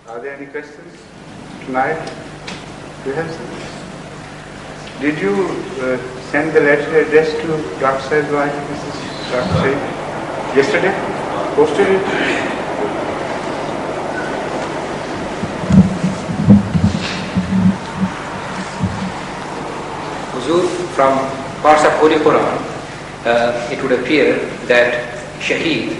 Are there any questions tonight? Do you have some? Did you send the letter addressed to Dr. Said's wife, Mrs. Dr. Said, yesterday? Posted it? Huzur, from parts of Holy Quran, it would appear that Shaheed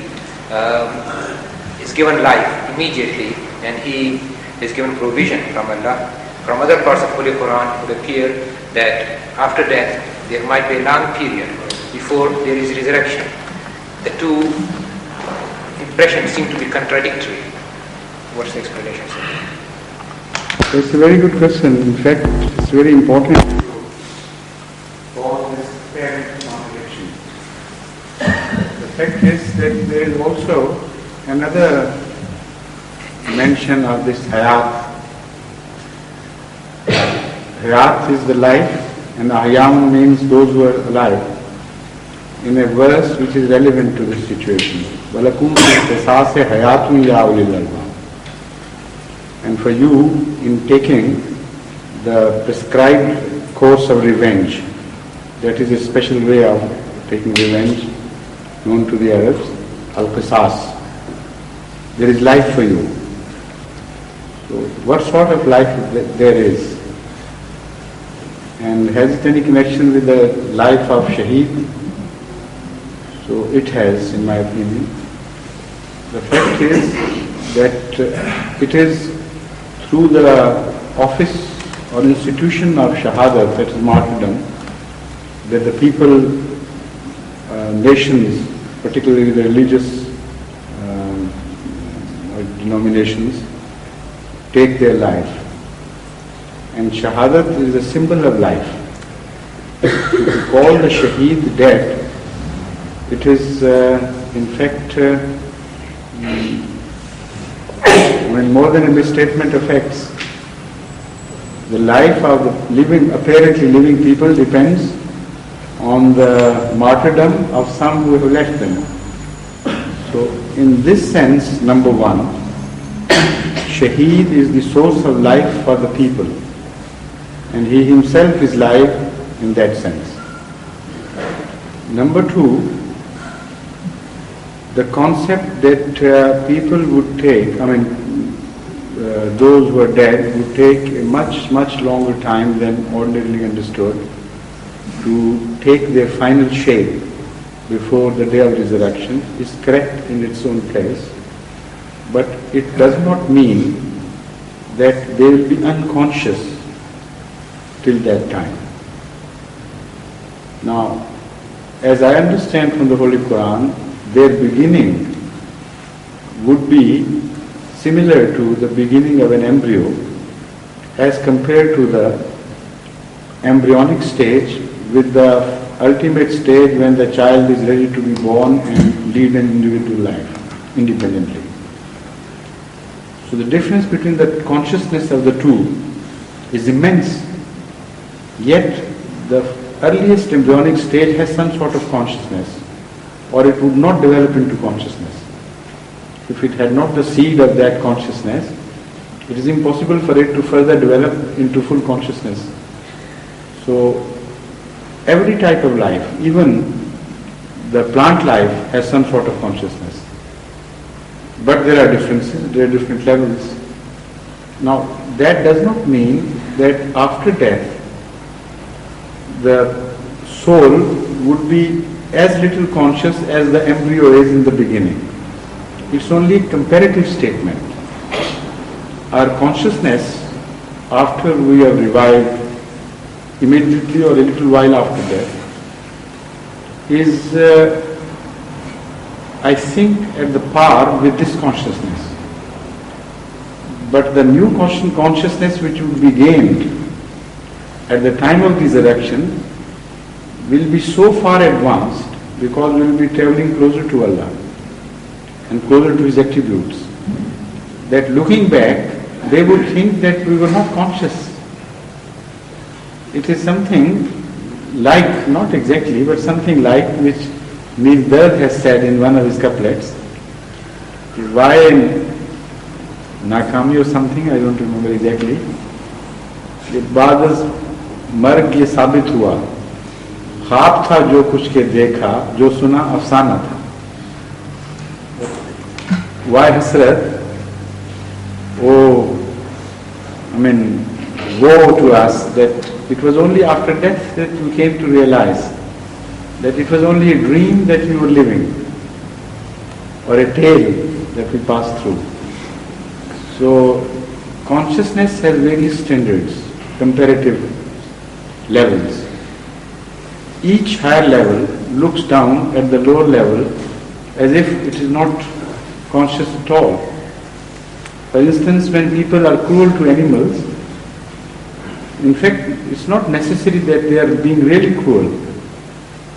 is given life immediately and he is given provision from Allah. From other parts of Holy Quran, it would appear that after death there might be a long period before there is resurrection. The two impressions seem to be contradictory. What's the explanation, sir? It's a very good question. In fact, it's very important for this apparent contradiction. The fact is that there is also another mention of this hayat. Hayat is the life, and ahyam means those who are alive, in a verse which is relevant to this situation. وَلَكُمْ فِي الْقِصَاصِ حَيَاتٌ يَا أُولِي الْأَلْبَابِ. And for you, in taking the prescribed course of revenge, that is a special way of taking revenge, known to the Arabs, al-qisas. There is life for you. So what sort of life there is? And has it any connection with the life of Shaheed? So it has, in my opinion. The fact is that it is through the office or institution of Shahadat, that is martyrdom, that the people, nations, particularly the religious denominations, take their life. And Shahadat is a symbol of life. To call the Shaheed dead, it is in fact when more than a misstatement of facts. The life of the living, apparently living people depends on the martyrdom of some who have left them. So in this sense, number one, Shaheed is the source of life for the people. And he himself is life in that sense. Number two, the concept that people would take, those who are dead would take a much, much longer time than ordinarily understood to take their final shape before the day of resurrection is correct in its own place. But it does not mean that they will be unconscious till that time. Now, as I understand from the Holy Quran, their beginning would be similar to the beginning of an embryo as compared to the embryonic stage with the ultimate stage when the child is ready to be born and lead an individual life independently. So the difference between the consciousness of the two is immense. Yet the earliest embryonic stage has some sort of consciousness, or it would not develop into consciousness. If it had not the seed of that consciousness, it is impossible for it to further develop into full consciousness. So every type of life, even the plant life, has some sort of consciousness. But there are differences, there are different levels. Now that does not mean that after death the soul would be as little conscious as the embryo is in the beginning. It's only a comparative statement. Our consciousness, after we have revived, immediately or a little while after death, is I think at the par with this consciousness. But the new consciousness which will be gained at the time of resurrection will be so far advanced because we will be traveling closer to Allah and closer to His attributes that looking back they would think that we were not conscious. It is something like, not exactly, but something like which Mir Dard has said in one of his couplets, why नाकामी or something, I don't remember exactly. बाद मर्ग ये साबित हुआ, ख्वाब था जो कुछ के देखा, जो सुना अफसाना था. Why Hasrat? Oh, I mean, woe to us that it was only after death that we came to realize that it was only a dream that we were living, or a tale that we passed through. So, consciousness has various standards, comparative levels. Each higher level looks down at the lower level as if it is not conscious at all. For instance, when people are cruel to animals, in fact, it's not necessary that they are being really cruel.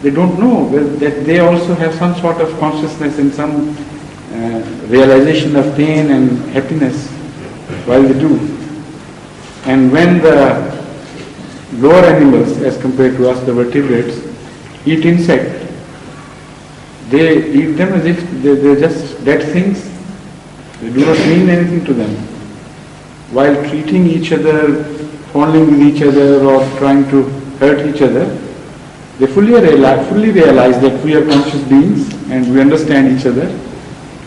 They don't know that they also have some sort of consciousness and some realization of pain and happiness while they do. And when the lower animals, as compared to us, the vertebrates, eat insect, they eat them as if they're just dead things. They do not mean anything to them. While treating each other, fondling with each other, or trying to hurt each other, they fully realize that we are conscious beings and we understand each other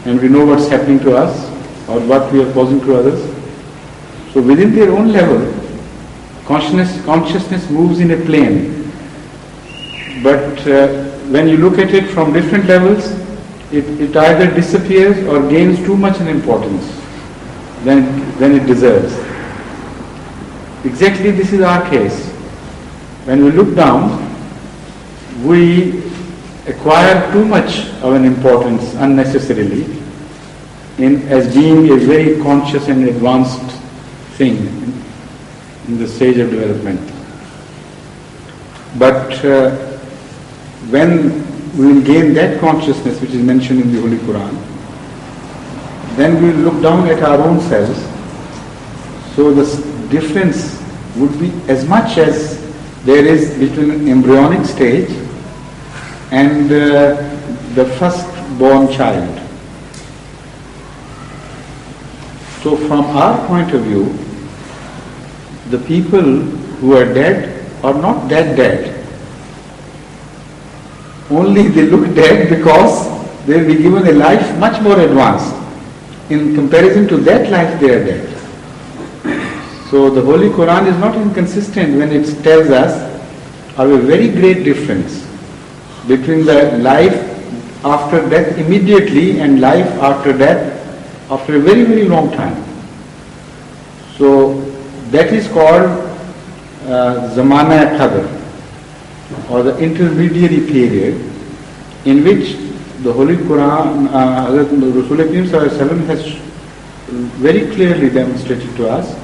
and we know what's happening to us or what we are causing to others. So within their own level, consciousness moves in a plane. But when you look at it from different levels, it either disappears or gains too much in importance than it deserves. Exactly this is our case. When we look down, we acquire too much of an importance unnecessarily as being a very conscious and advanced thing in the stage of development. But when we will gain that consciousness which is mentioned in the Holy Quran, then we will look down at our own selves. So the difference would be as much as there is between an embryonic stage and the first born child. So from our point of view, the people who are dead are not that dead. Only they look dead because they will be given a life much more advanced. In comparison to that life, they are dead. So the Holy Quran is not inconsistent when it tells us of a very great difference between the life after death immediately and life after death after a very, very long time. So that is called Zamana-e-Qadr, or the intermediary period in which the Holy Quran, Rasul Akram Sallallahu Alaihi Wasallam has very clearly demonstrated to us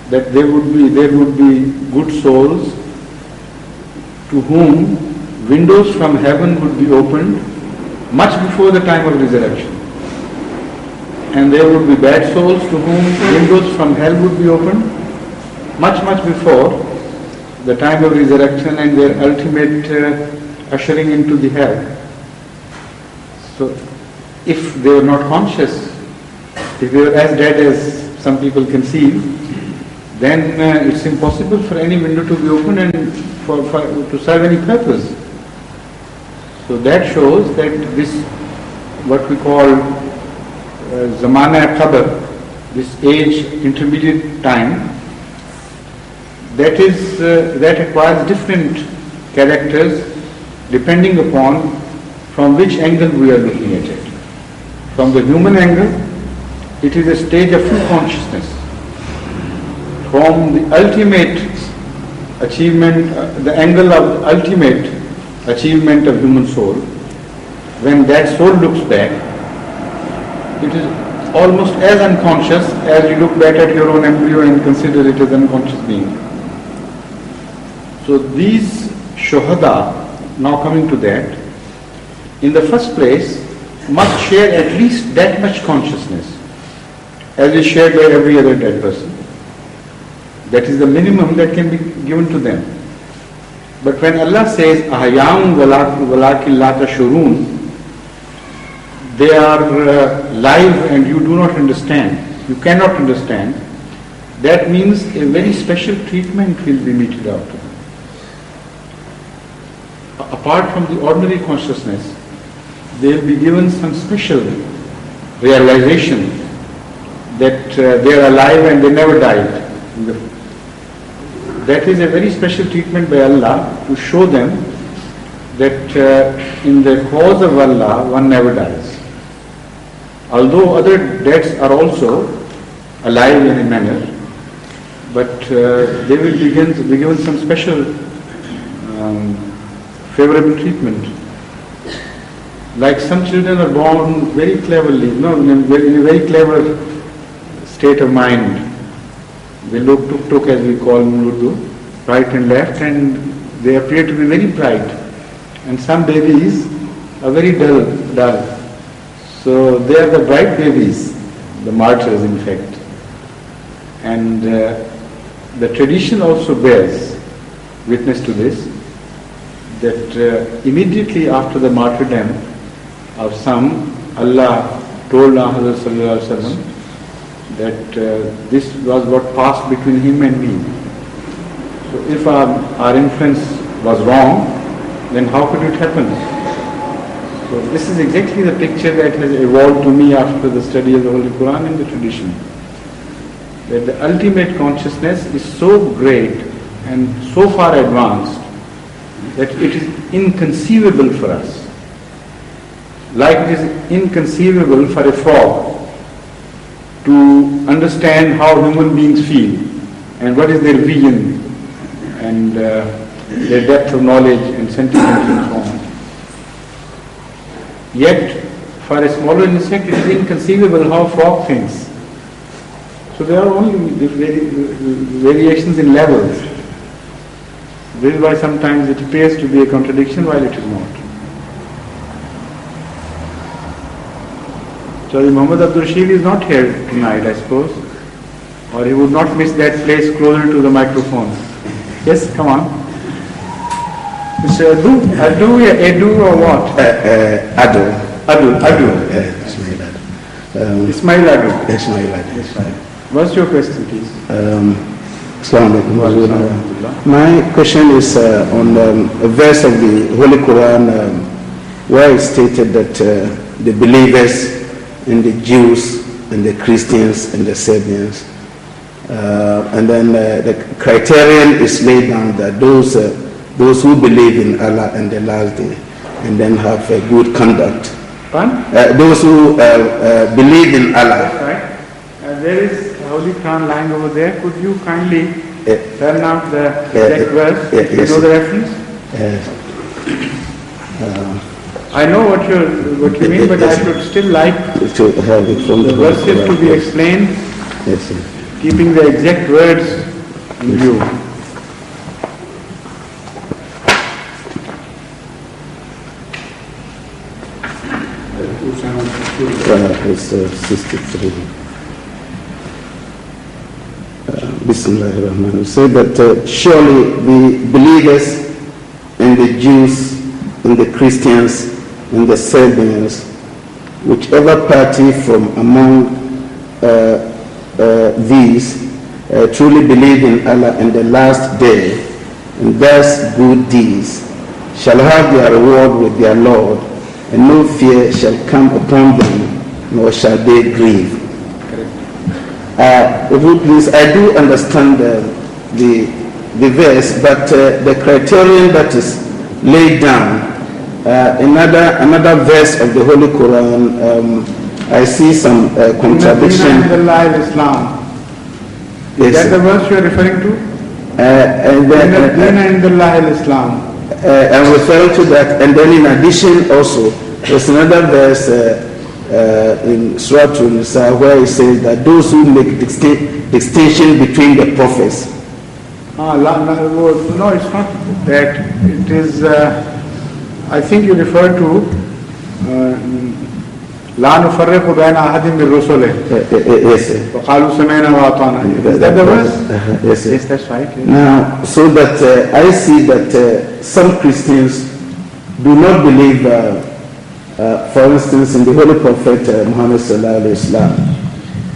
that there would be good souls to whom windows from heaven would be opened much before the time of resurrection. And there would be bad souls to whom windows from hell would be opened much, much before the time of resurrection and their ultimate ushering into the hell. So if they are not conscious, if they are as dead as some people conceive, then it's impossible for any window to be opened and to serve any purpose. So that shows that this, what we call Zamana-e-Qadr, this age, intermediate time, that acquires different characters depending upon from which angle we are looking at it. From the human angle, it is a stage of full consciousness. From the ultimate achievement, the angle of the ultimate achievement of human soul, when that soul looks back, it is almost as unconscious as you look back at your own embryo and consider it as an unconscious being. So these shuhada, now coming to that, in the first place, must share at least that much consciousness as is shared by every other dead person. That is the minimum that can be given to them. But when Allah says, Ahayam walakin la tashurun, they are live and you do not understand. you cannot understand, that means a very special treatment will be meted out to them. Apart from the ordinary consciousness, they will be given some special realization that they are alive and they never died. That is a very special treatment by Allah to show them that in the cause of Allah one never dies. Although other deaths are also alive in a manner, but they will be given some special favorable treatment. Like some children are born very cleverly, in a very clever state of mind. They look tuk-tuk, as we call in Urdu, right and left, and they appear to be very bright. And some babies are very dull. So they are the bright babies, the martyrs in fact. And the tradition also bears witness to this, that immediately after the martyrdom of some, Allah told Hazrat Sallallahu Alaihi Wasallam that this was what passed between him and me. So if our influence was wrong, then how could it happen? So this is exactly the picture that has evolved to me after the study of the Holy Quran and the tradition. That the ultimate consciousness is so great and so far advanced that it is inconceivable for us. Like it is inconceivable for a frog to understand how human beings feel and what is their vision and their depth of knowledge and sentiment and so on. Yet, for a smaller insect, it is inconceivable how a frog thinks. So there are only variations in levels. This is why sometimes it appears to be a contradiction while it is not. So Muhammad Abdul Rashid is not here tonight, I suppose, or he would not miss that place closer to the microphone. Yes, come on. Mr. Adu or what? Adu. Ismail Adu. Ismail Adu. What's your question, please? Assalamu alaikum. My question is on a verse of the Holy Quran where it stated that the believers and the Jews and the Christians and the Serbians, and then the criterion is laid down that those who believe in Allah and the last day and then have a good conduct. Those who believe in Allah. Right. There is a Holy Quran lying over there. Could you kindly turn out the exact verse? Yes. You know the reference? I know what you mean, but I should still like to have it from the verses to be explained, yes, keeping the exact words in view. It's 63. Bismillahirrahmanirrahim. Say that surely the believers and the Jews and the Christians and the Serbians, whichever party from among these truly believe in Allah and the last day and does good deeds, shall have their reward with their Lord, and no fear shall come upon them, nor shall they grieve. If you please, I do understand the verse, but the criterion that is laid down, another verse of the Holy Quran, I see some contradiction. Islam. Is that the verse you are referring to? Islam. I'm referring to that, and then in addition also, there's another verse in Surah An-Nisa where it says that those who make distinction between the prophets. No, it's not that. It is, I think you refer to لا نفرق بين أحد من رسله. Yes. وقالوا سمعنا وأطعنا. Is that the verse? Yes. Yes, that's right. Yes. Now, so that I see that some Christians do not believe, for instance, in the Holy Prophet Muhammad sallallahu alaihi wasallam.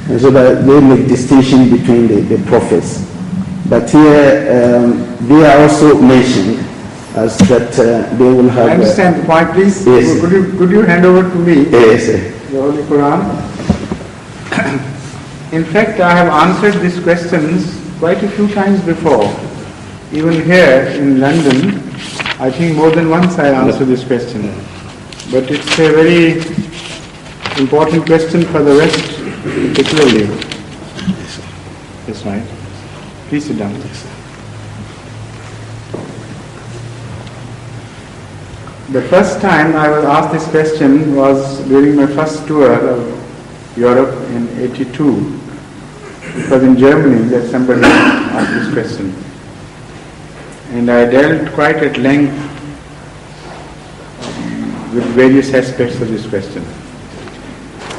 so that they make distinction between the prophets. But here they are also mentioned as that they will have. I understand the point, please. Yes. Could you hand over to me? Yes. The Holy Quran. In fact, I have answered these questions quite a few times before. Even here in London, I think more than once I answered this question. But it's a very important question for the West, particularly. That's right. Please sit down. The first time I was asked this question was during my first tour of Europe in '82. It was in Germany that somebody asked this question. And I dealt quite at length with various aspects of this question.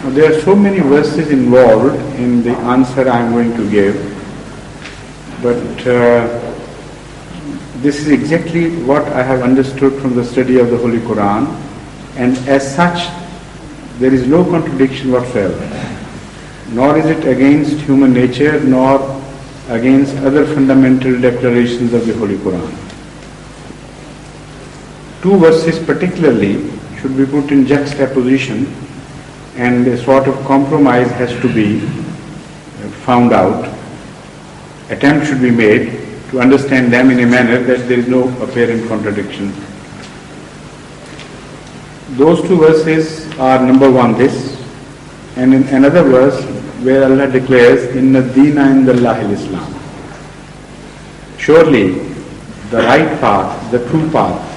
Now, there are so many verses involved in the answer I am going to give, but this is exactly what I have understood from the study of the Holy Quran, and as such, there is no contradiction whatsoever. Nor is it against human nature, nor against other fundamental declarations of the Holy Quran. Two verses particularly should be put in juxtaposition, and a sort of compromise has to be found out. Attempt should be made to understand them in a manner that there is no apparent contradiction. Those two verses are, number one, this, and in another verse where Allah declares, Inna Deena Indallahi Islam. Surely the right path, the true path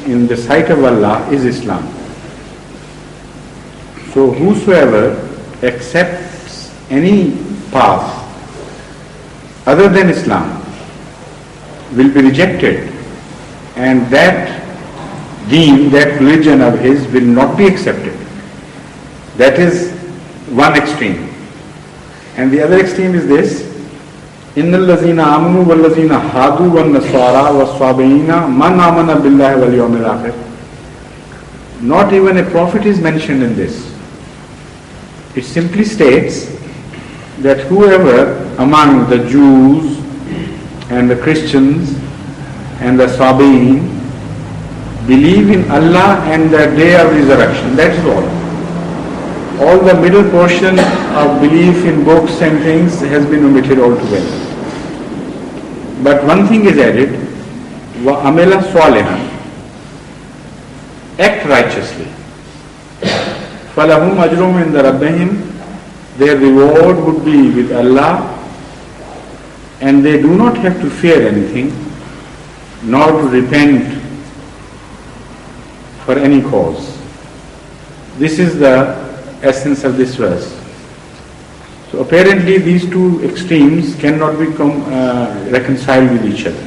in the sight of Allah is Islam. So whosoever accepts any path other than Islam will be rejected, and that deen, that religion of his will not be accepted. That is one extreme. And the other extreme is this, Innal lazina amanu wal lazina hadu wal nasara was sabiina man amana billahi wal yawmil akhir. Not even a prophet is mentioned in this. It simply states that whoever among the Jews and the Christians and the Sabiin believe in Allah and the day of resurrection, that is all. All the middle portion of belief in books and things has been omitted altogether. But one thing is added, وَعَمِلَ صَالِحًا, act righteously. فَلَهُمْ أَجْرُهُمْ عِنْدَ رَبِّهِمْ, their reward would be with Allah, and they do not have to fear anything, nor to repent for any cause. This is the essence of this verse. So apparently these two extremes cannot be reconciled with each other.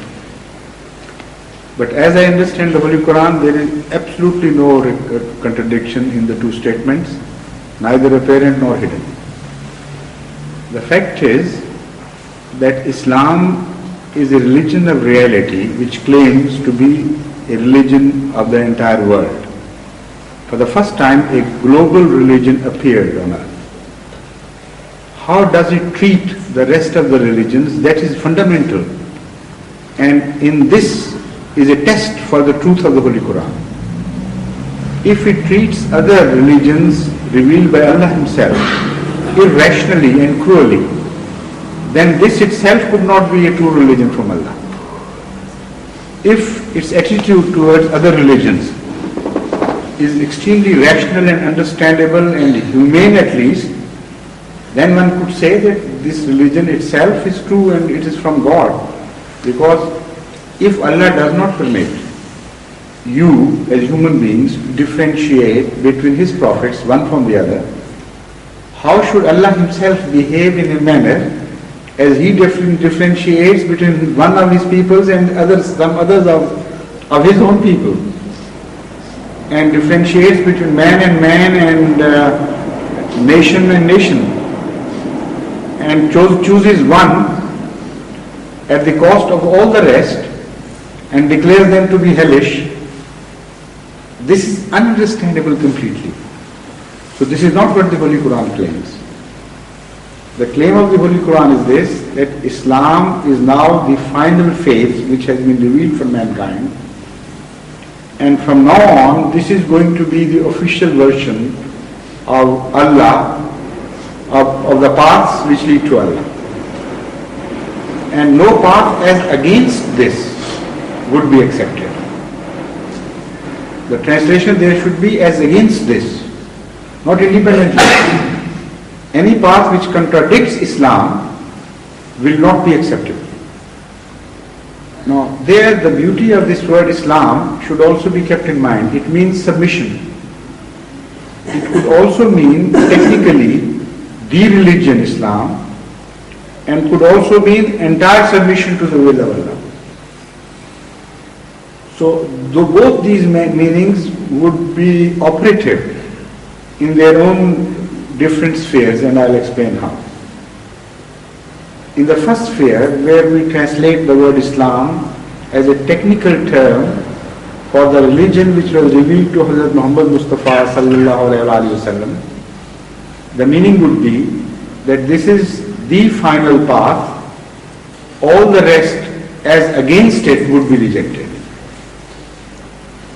But as I understand the Holy Quran, there is absolutely no contradiction in the two statements, neither apparent nor hidden. The fact is that Islam is a religion of reality which claims to be a religion of the entire world. For the first time, a global religion appeared on earth. How does it treat the rest of the religions? That is fundamental. And in this is a test for the truth of the Holy Quran. If it treats other religions revealed by Allah Himself irrationally and cruelly, then this itself could not be a true religion from Allah. If its attitude towards other religions is extremely rational and understandable and humane at least, then one could say that this religion itself is true and it is from God. Because if Allah does not permit you as human beings to differentiate between His prophets one from the other, how should Allah Himself behave in a manner as He differentiates between one of His peoples and some others of His own people, and differentiates between man and nation and nation, and chooses one at the cost of all the rest and declares them to be hellish? This is ununderstandable completely. So this is not what the Holy Quran claims. The claim of the Holy Quran is this, that Islam is now the final faith which has been revealed for mankind, and from now on this is going to be the official version of Allah, of the paths which lead to Allah. And no path as against this would be accepted. The translation there should be as against this, not independently. Any path which contradicts Islam will not be acceptable. Now, there the beauty of this word Islam should also be kept in mind. It means submission. It could also mean technically the religion Islam, and could also mean entire submission to the will of Allah. So, though both these meanings would be operative in their own different spheres, and I'll explain how. In the first sphere, where we translate the word Islam as a technical term for the religion which was revealed to Hazrat Muhammad Mustafa sallallahu alaihi wasallam, the meaning would be that this is the final path, all the rest as against it would be rejected.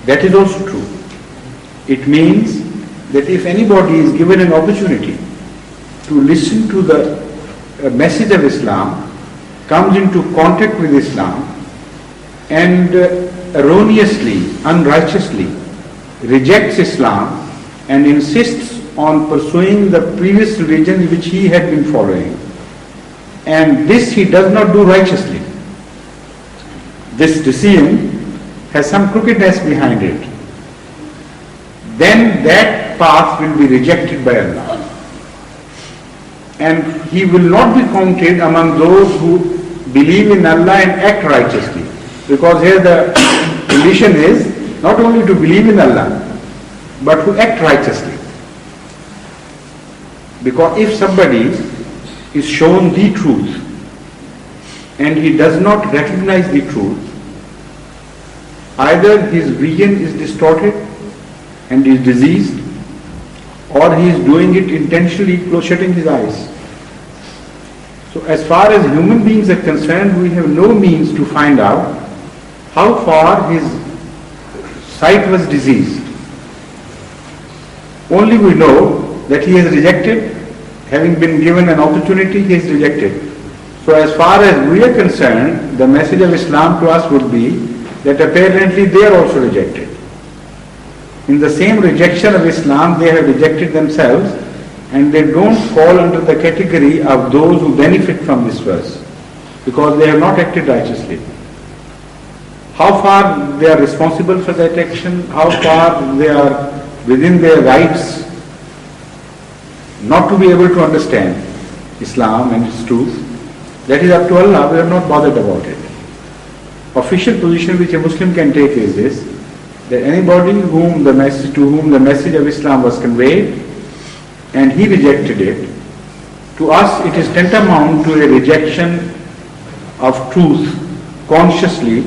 That is also true. It means that if anybody is given an opportunity to listen to the message of Islam, comes into contact with Islam, and erroneously, unrighteously rejects Islam and insists on pursuing the previous religion which he had been following, and this he does not do righteously, this decision has some crookedness behind it, then that path will be rejected by Allah, and he will not be counted among those who believe in Allah and act righteously. Because here the condition is not only to believe in Allah, but to act righteously. Because if somebody is shown the truth and he does not recognize the truth, either his vision is distorted and is diseased, or he is doing it intentionally, shutting his eyes. So as far as human beings are concerned, we have no means to find out how far his sight was diseased. Only we know that he has rejected, having been given an opportunity, he has rejected. So as far as we are concerned, the message of Islam to us would be that apparently they are also rejected. In the same rejection of Islam, they have rejected themselves, and they don't fall under the category of those who benefit from this verse, because they have not acted righteously. How far they are responsible for that action, how far they are within their rights not to be able to understand Islam and its truth, that is up to Allah. We are not bothered about it. Official position which a Muslim can take is this, that anybody to whom the message of Islam was conveyed and he rejected it, to us it is tantamount to a rejection of truth consciously,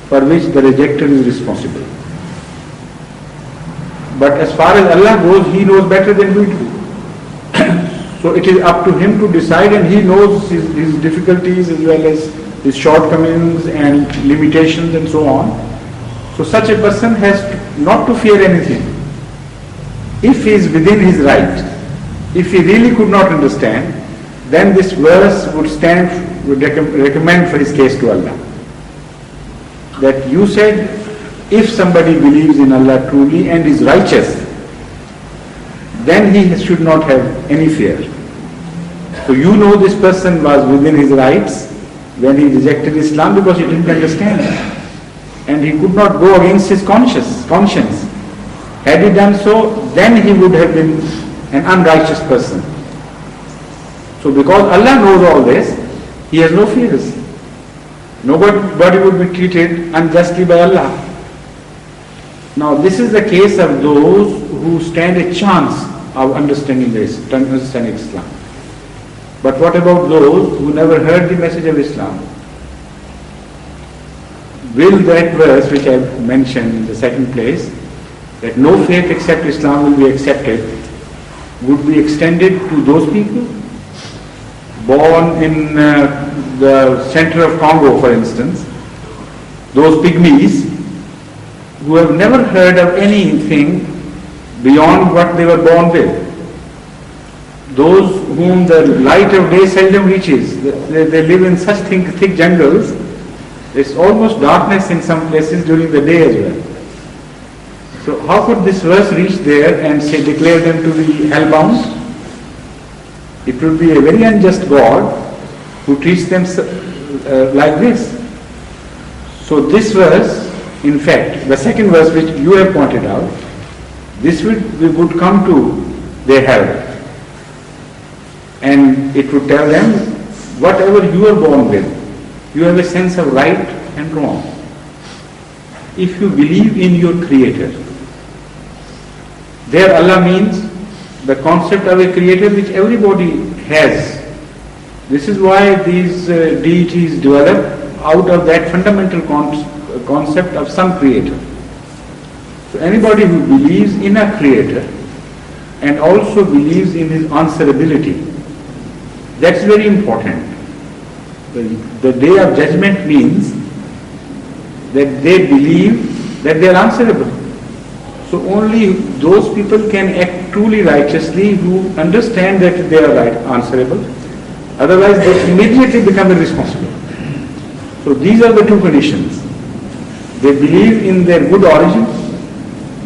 for which the rejecter is responsible. But as far as Allah goes, He knows better than we do. So it is up to Him to decide, and He knows his difficulties as well as his shortcomings and limitations and so on. So such a person has not to fear anything. If he is within his right, if he really could not understand, then this verse would recommend for his case to Allah. That you said, if somebody believes in Allah truly and is righteous, then he should not have any fear. So you know this person was within his rights when he rejected Islam, because he didn't understand, and he could not go against his conscience. Had he done so, then he would have been an unrighteous person. So because Allah knows all this, he has no fears. Nobody would be treated unjustly by Allah. Now this is the case of those who stand a chance of understanding Islam. But what about those who never heard the message of Islam? Will that verse which I mentioned in the second place, that no faith except Islam will be accepted, would be extended to those people born in the center of Congo, for instance, those pygmies who have never heard of anything beyond what they were born with. Those whom the light of day seldom reaches, they live in such thick jungles, it's almost darkness in some places during the day as well. So how could this verse reach there and declare them to be hellbound? It would be a very unjust God who treats them like this. So this verse, in fact, the second verse which you have pointed out, this would come to their help. And it would tell them, whatever you are born with, you have a sense of right and wrong. If you believe in your Creator, there Allah means the concept of a Creator which everybody has. This is why these deities develop out of that fundamental concept of some Creator. So anybody who believes in a Creator and also believes in His answerability, that's very important. The day of judgment means that they believe that they are answerable. So only those people can act truly righteously who understand that they are answerable. Otherwise they immediately become irresponsible. So these are the two conditions. They believe in their good origin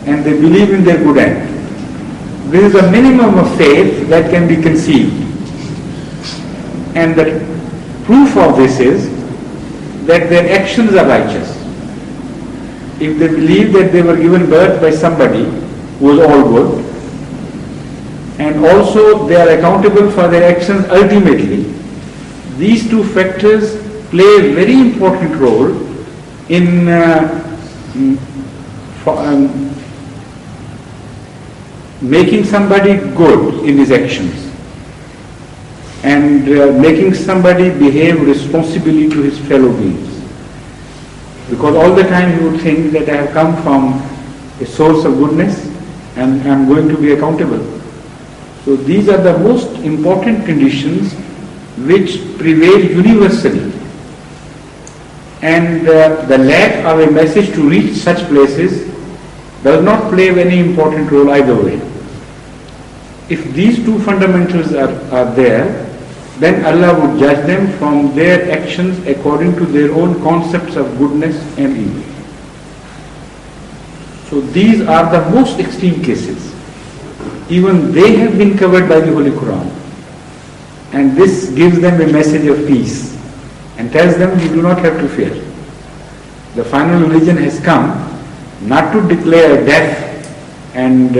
and they believe in their good end. This is a minimum of faith that can be conceived. And the proof of this is that their actions are righteous. If they believe that they were given birth by somebody who was all good, and also they are accountable for their actions ultimately, these two factors play a very important role in making somebody good in his actions and making somebody behave responsibly to his fellow beings. Because all the time he would think that I have come from a source of goodness and I am going to be accountable. So these are the most important conditions which prevail universally. And the lack of a message to reach such places does not play any important role either way. If these two fundamentals are there, then Allah would judge them from their actions according to their own concepts of goodness and evil. So these are the most extreme cases. Even they have been covered by the Holy Quran. And this gives them a message of peace and tells them you do not have to fear. The final religion has come not to declare death and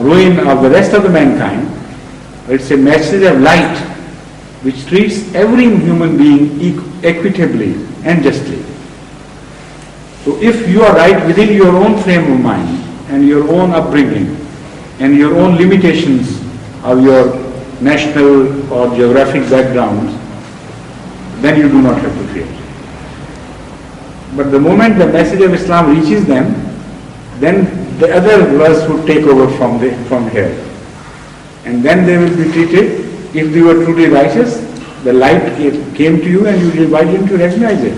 ruin of the rest of the mankind, but it's a message of light which treats every human being equitably and justly. So if you are right within your own frame of mind and your own upbringing and your own limitations of your national or geographic backgrounds, then you do not have to fear. But the moment the message of Islam reaches them, then the other verse would take over from here. And then they will be treated, if they were truly righteous, the light came to you and you invited them to recognize it.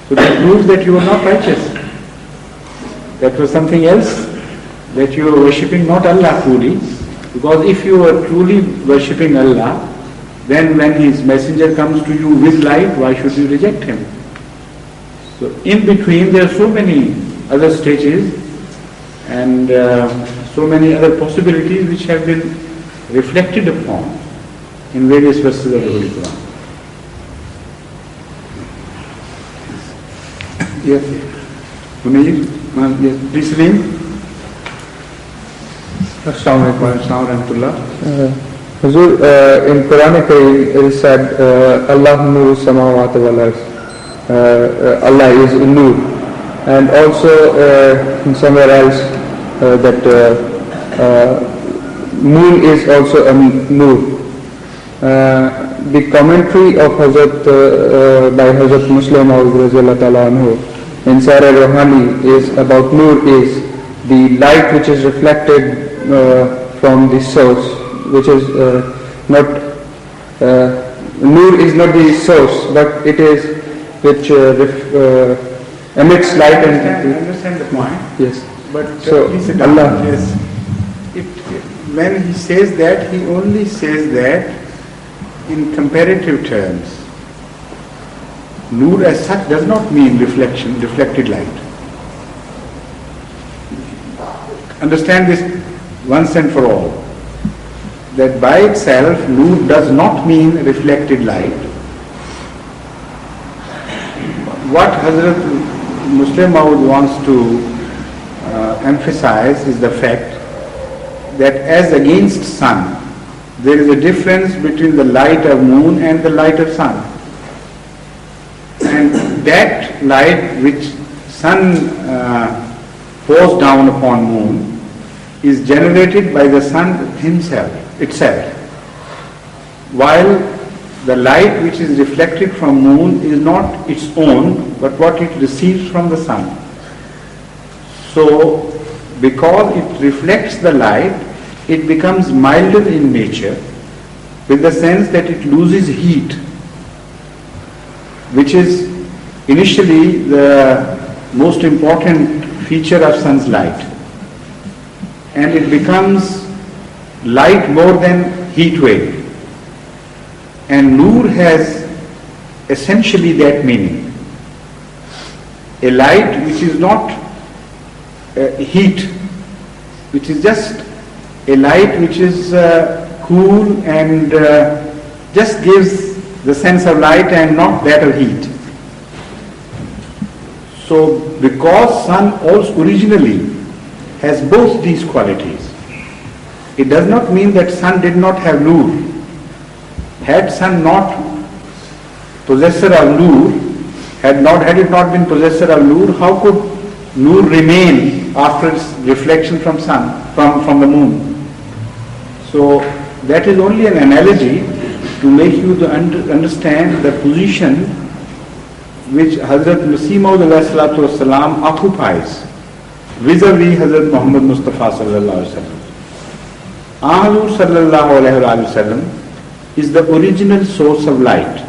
So that proves that you were not righteous. That was something else, that you were worshipping not Allah fully. Because if you were truly worshipping Allah, then when His messenger comes to you with light, why should you reject him? So in between there are so many other stages and so many other possibilities which have been reflected upon in various verses of the Holy Quran. Yes, Munir, yes, please read. Assalamu alaikum. Huzur, in Quran it is said, Allah Nur Samawati wal Ard. Allah is Nur. And also somewhere else that moon is also a Nur. The commentary of Hazrat by Hazrat Muslim anhu in Sarah Rohani is about Nur is the light which is reflected from the source, which is not, Nur is not the source, but it is which emits light I and... understand the point. Yes. But So, please sit down. Allah- Yes. When he says that, he only says that in comparative terms. Nur as such does not mean reflection, reflected light. Understand this once and for all. That by itself, Nur does not mean reflected light. What Hazrat Muslim Maud wants to emphasize is the fact that as against sun, there is a difference between the light of moon and the light of sun. And that light which sun pours down upon moon is generated by the sun itself. While the light which is reflected from moon is not its own, but what it receives from the sun. So, because it reflects the light, it becomes milder in nature, with the sense that it loses heat, which is initially the most important feature of sun's light. And it becomes light more than heat wave. And Nur has essentially that meaning. A light which is not heat, which is just a light which is cool and just gives the sense of light and not that of heat. So because sun also originally has both these qualities, it does not mean that sun did not have Nur. Had sun not possessor of Nur, had it not been possessor of Nur, how could Nur remain after its reflection from sun, from the moon? So that is only an analogy to make you understand the position which Hazrat Masih Maud occupies vis-a-vis Hazrat Muhammad Mustafa sallallahu alaihi wasallam. Ahazur sallallahu alaihi wasallam is the original source of light,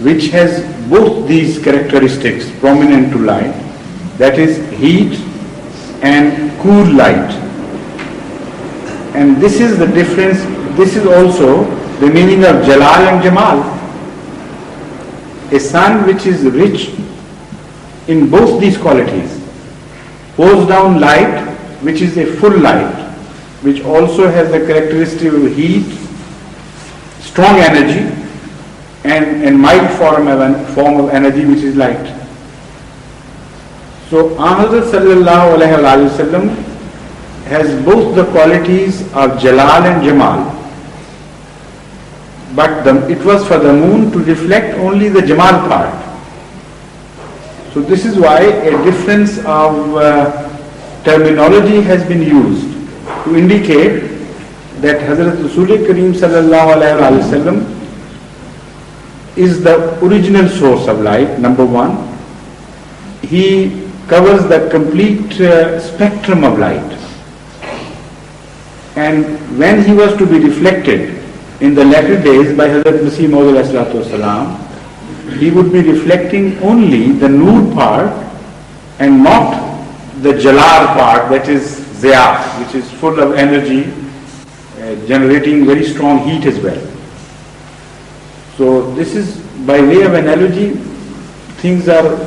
which has both these characteristics prominent to light, that is heat and cool light. And this is the difference, this is also the meaning of Jalal and Jamal. A sun which is rich in both these qualities pours down light which is a full light, which also has the characteristic of heat, strong energy, and mild form of energy which is light. So Ahmad sallallahu alaihi wasallam has both the qualities of Jalal and Jamal. But it was for the moon to reflect only the Jamal part. So this is why a difference of terminology has been used to indicate that Hazrat Rasul Kareem sallallahu alaihi wasallam is the original source of light, number one. He covers the complete spectrum of light. And when he was to be reflected in the latter days by Hazrat Masih Maud ﷺ, he would be reflecting only the Nur part and not the Jalal part, that is Ziya, which is full of energy, generating very strong heat as well. So this is by way of analogy, things are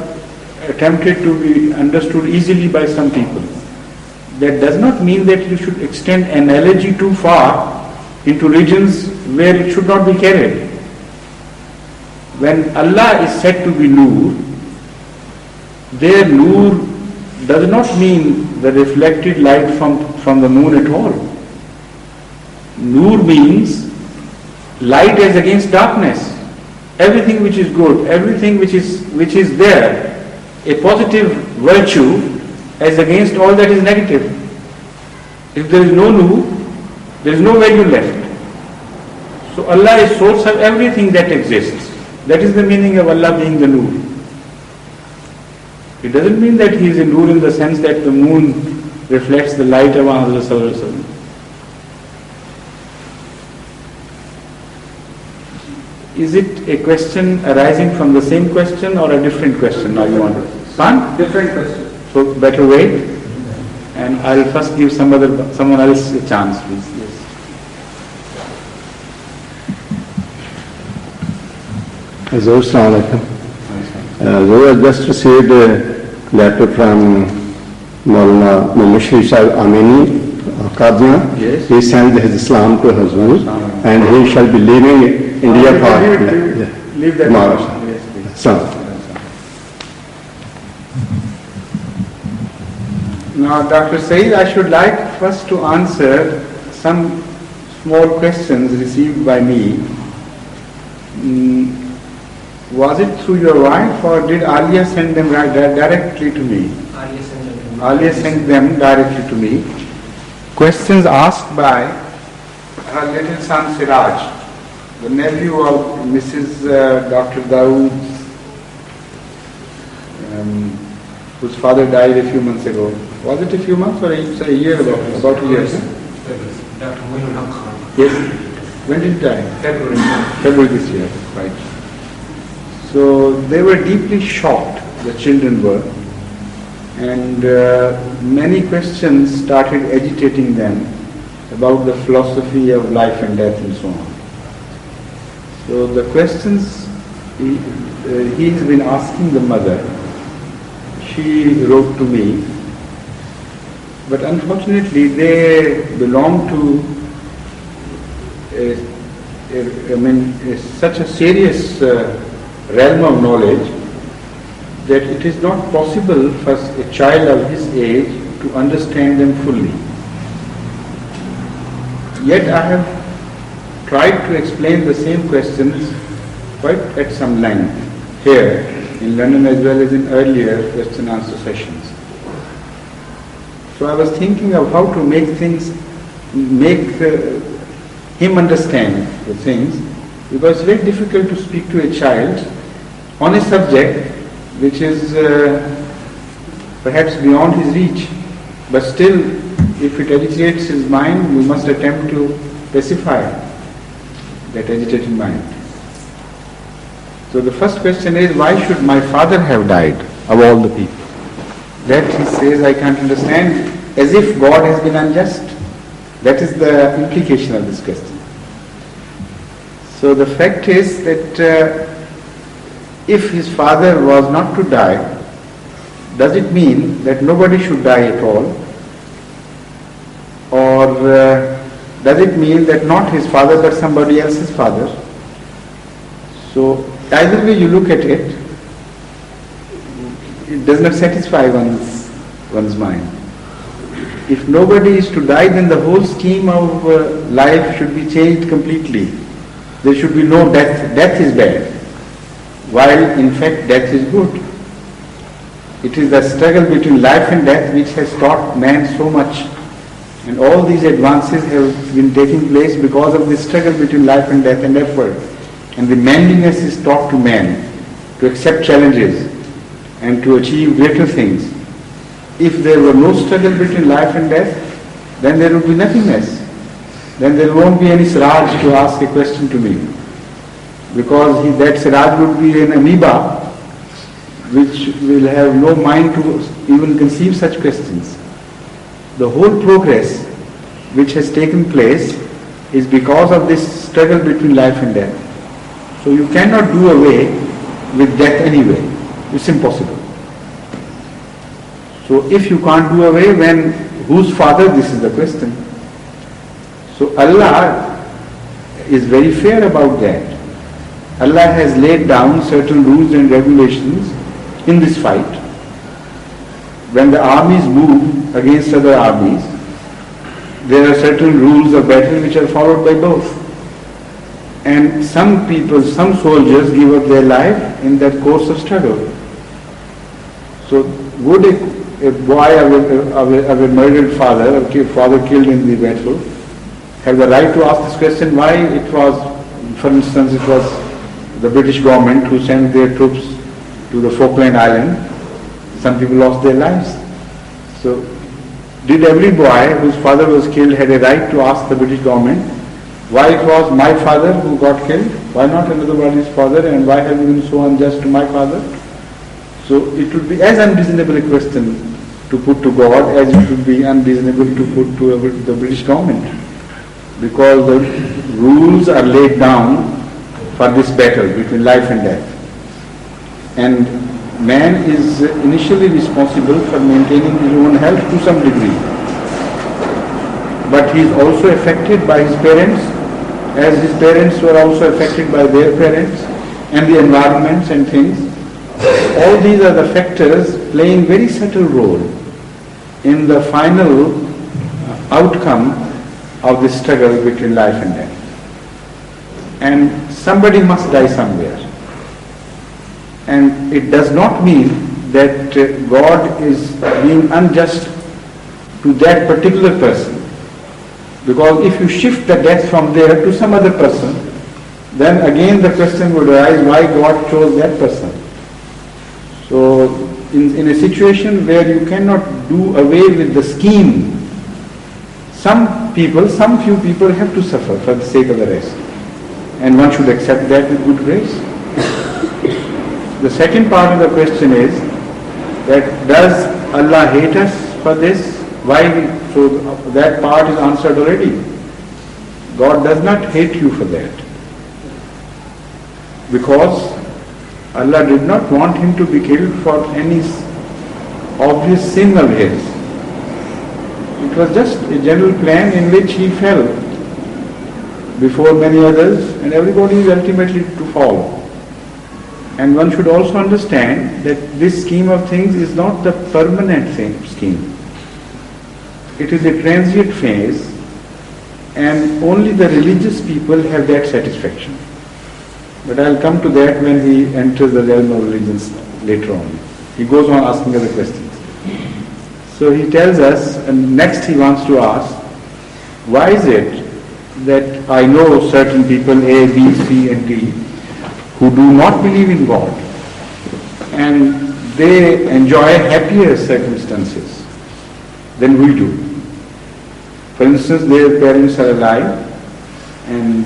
attempted to be understood easily by some people. That does not mean that you should extend analogy too far into regions where it should not be carried. When Allah is said to be Nur, their Nur does not mean the reflected light from the moon at all. Nur means light as against darkness. Everything which is good, everything which is there, a positive virtue as against all that is negative. If there is no Nur, there is no value left. So Allah is source of everything that exists. That is the meaning of Allah being the Nur. It doesn't mean that He is a Nur in the sense that the moon reflects the light of Muhammad sallallahu alaihi wasallam. Is it a question arising from the same question or a different question now you want? Fine? Different question. So better wait, and I'll first give someone else a chance, please. Yes. Assalamu alaikum. We have just received a letter from Maulana Mushri Sahib Amini, Qadna. Yes. He sent his Islam to his husband, and he shall be leaving India for Leave that. tomorrow. Yes, please. So, Now, Dr. Saeed, I should like first to answer some small questions received by me. Was it through your wife or did Alia send them directly to me? Alia sent them directly to me. Questions asked by her little son Siraj, the nephew of Mrs. Dr. Dawood, whose father died a few months ago. Was it a few months or a year ago? About a year. Dr. Moinul Haq Khan. Yes. When did he die? February. February this year, right. So they were deeply shocked, the children were, and many questions started agitating them about the philosophy of life and death and so on. So the questions he's been asking the mother, she wrote to me, but unfortunately they belong to such a serious realm of knowledge that it is not possible for a child of his age to understand them fully. Yet I have tried to explain the same questions quite at some length here in London as well as in earlier question and answer sessions. So I was thinking of how to make him understand the things, because it's very difficult to speak to a child on a subject which is perhaps beyond his reach, but still if it agitates his mind, we must attempt to pacify that agitated mind. So the first question is, why should my father have died of all the people? That he says, I can't understand, as if God has been unjust. That is the implication of this question. So the fact is that if his father was not to die, does it mean that nobody should die at all? Or does it mean that not his father but somebody else's father? So either way you look at it, it does not satisfy one's mind. If nobody is to die, then the whole scheme of life should be changed completely. There should be no death. Death is bad, while in fact death is good. It is the struggle between life and death which has taught man so much. And all these advances have been taking place because of the struggle between life and death and effort. And the manliness is taught to man to accept challenges and to achieve greater things. If there were no struggle between life and death, then there would be nothingness. Then there won't be any Siraj to ask a question to me. Because that Siraj would be an amoeba which will have no mind to even conceive such questions. The whole progress which has taken place is because of this struggle between life and death. So you cannot do away with death anyway. It's impossible. So if you can't do away, then whose father? This is the question. So Allah is very fair about that. Allah has laid down certain rules and regulations in this fight. When the armies move against other armies, there are certain rules of battle which are followed by both. And some people, some soldiers give up their life in that course of struggle. So would a boy of a murdered father, or father killed in the battle, have the right to ask this question? Why it was, for instance, it was the British government who sent their troops to the Falkland Island. Some people lost their lives. So did every boy whose father was killed had a right to ask the British government, why it was my father who got killed, why not another body's father, and why have you been so unjust to my father? So it would be as unreasonable a question to put to God as it would be unreasonable to put to the British government, because the rules are laid down for this battle between life and death. And man is initially responsible for maintaining his own health to some degree. But he is also affected by his parents, as his parents were also affected by their parents, and the environments and things. All these are the factors playing very subtle role in the final outcome of this struggle between life and death. And somebody must die somewhere. And it does not mean that God is being unjust to that particular person. Because if you shift the death from there to some other person, then again the question would arise why God chose that person. So in a situation where you cannot do away with the scheme, some few people have to suffer for the sake of the rest. And one should accept that with good grace. The second part of the question is that does Allah hate us for this? Why? So that part is answered already. God does not hate you for that. Because Allah did not want him to be killed for any obvious sin of his. It was just a general plan in which he fell before many others, and everybody is ultimately to fall. And one should also understand that this scheme of things is not the permanent scheme. It is a transient phase, and only the religious people have that satisfaction. But I'll come to that when he enters the realm of religions later on. He goes on asking other questions. So he tells us, and next he wants to ask, why is it that I know certain people A, B, C and D who do not believe in God, and they enjoy happier circumstances than we do. For instance, their parents are alive and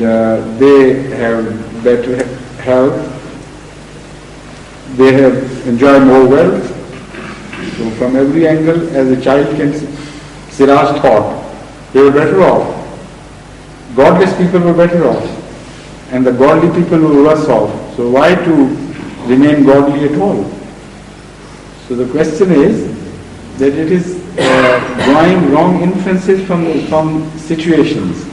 they have better health, they have enjoyed more wealth. So from every angle, as a child can see, Siraj thought they were better off. Godless people were better off, and the godly people were worse off. So why to remain godly at all? So the question is that it is drawing wrong inferences from situations.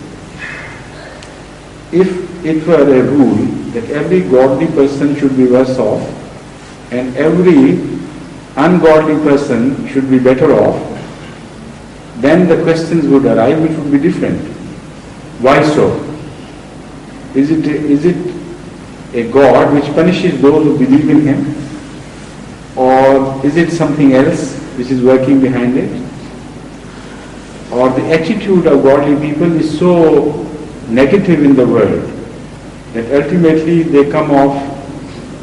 If it were a rule that every godly person should be worse off and every ungodly person should be better off, then the questions would arise which would be different. Why so? Is it a God which punishes those who believe in him, or is it something else which is working behind it? Or the attitude of godly people is so negative in the world that ultimately they come off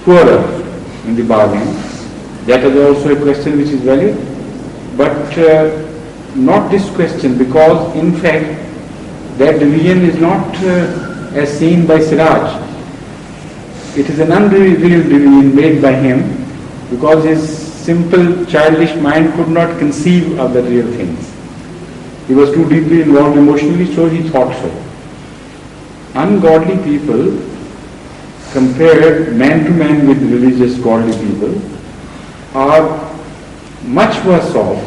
poorer in the bargain. That is also a question which is valid, but not this question, because in fact that division is not as seen by Siraj. It is an unreal division made by him because his simple childish mind could not conceive of the real things. He was too deeply involved emotionally, so he thought so. Ungodly people, compared man to man with religious godly people, are much worse off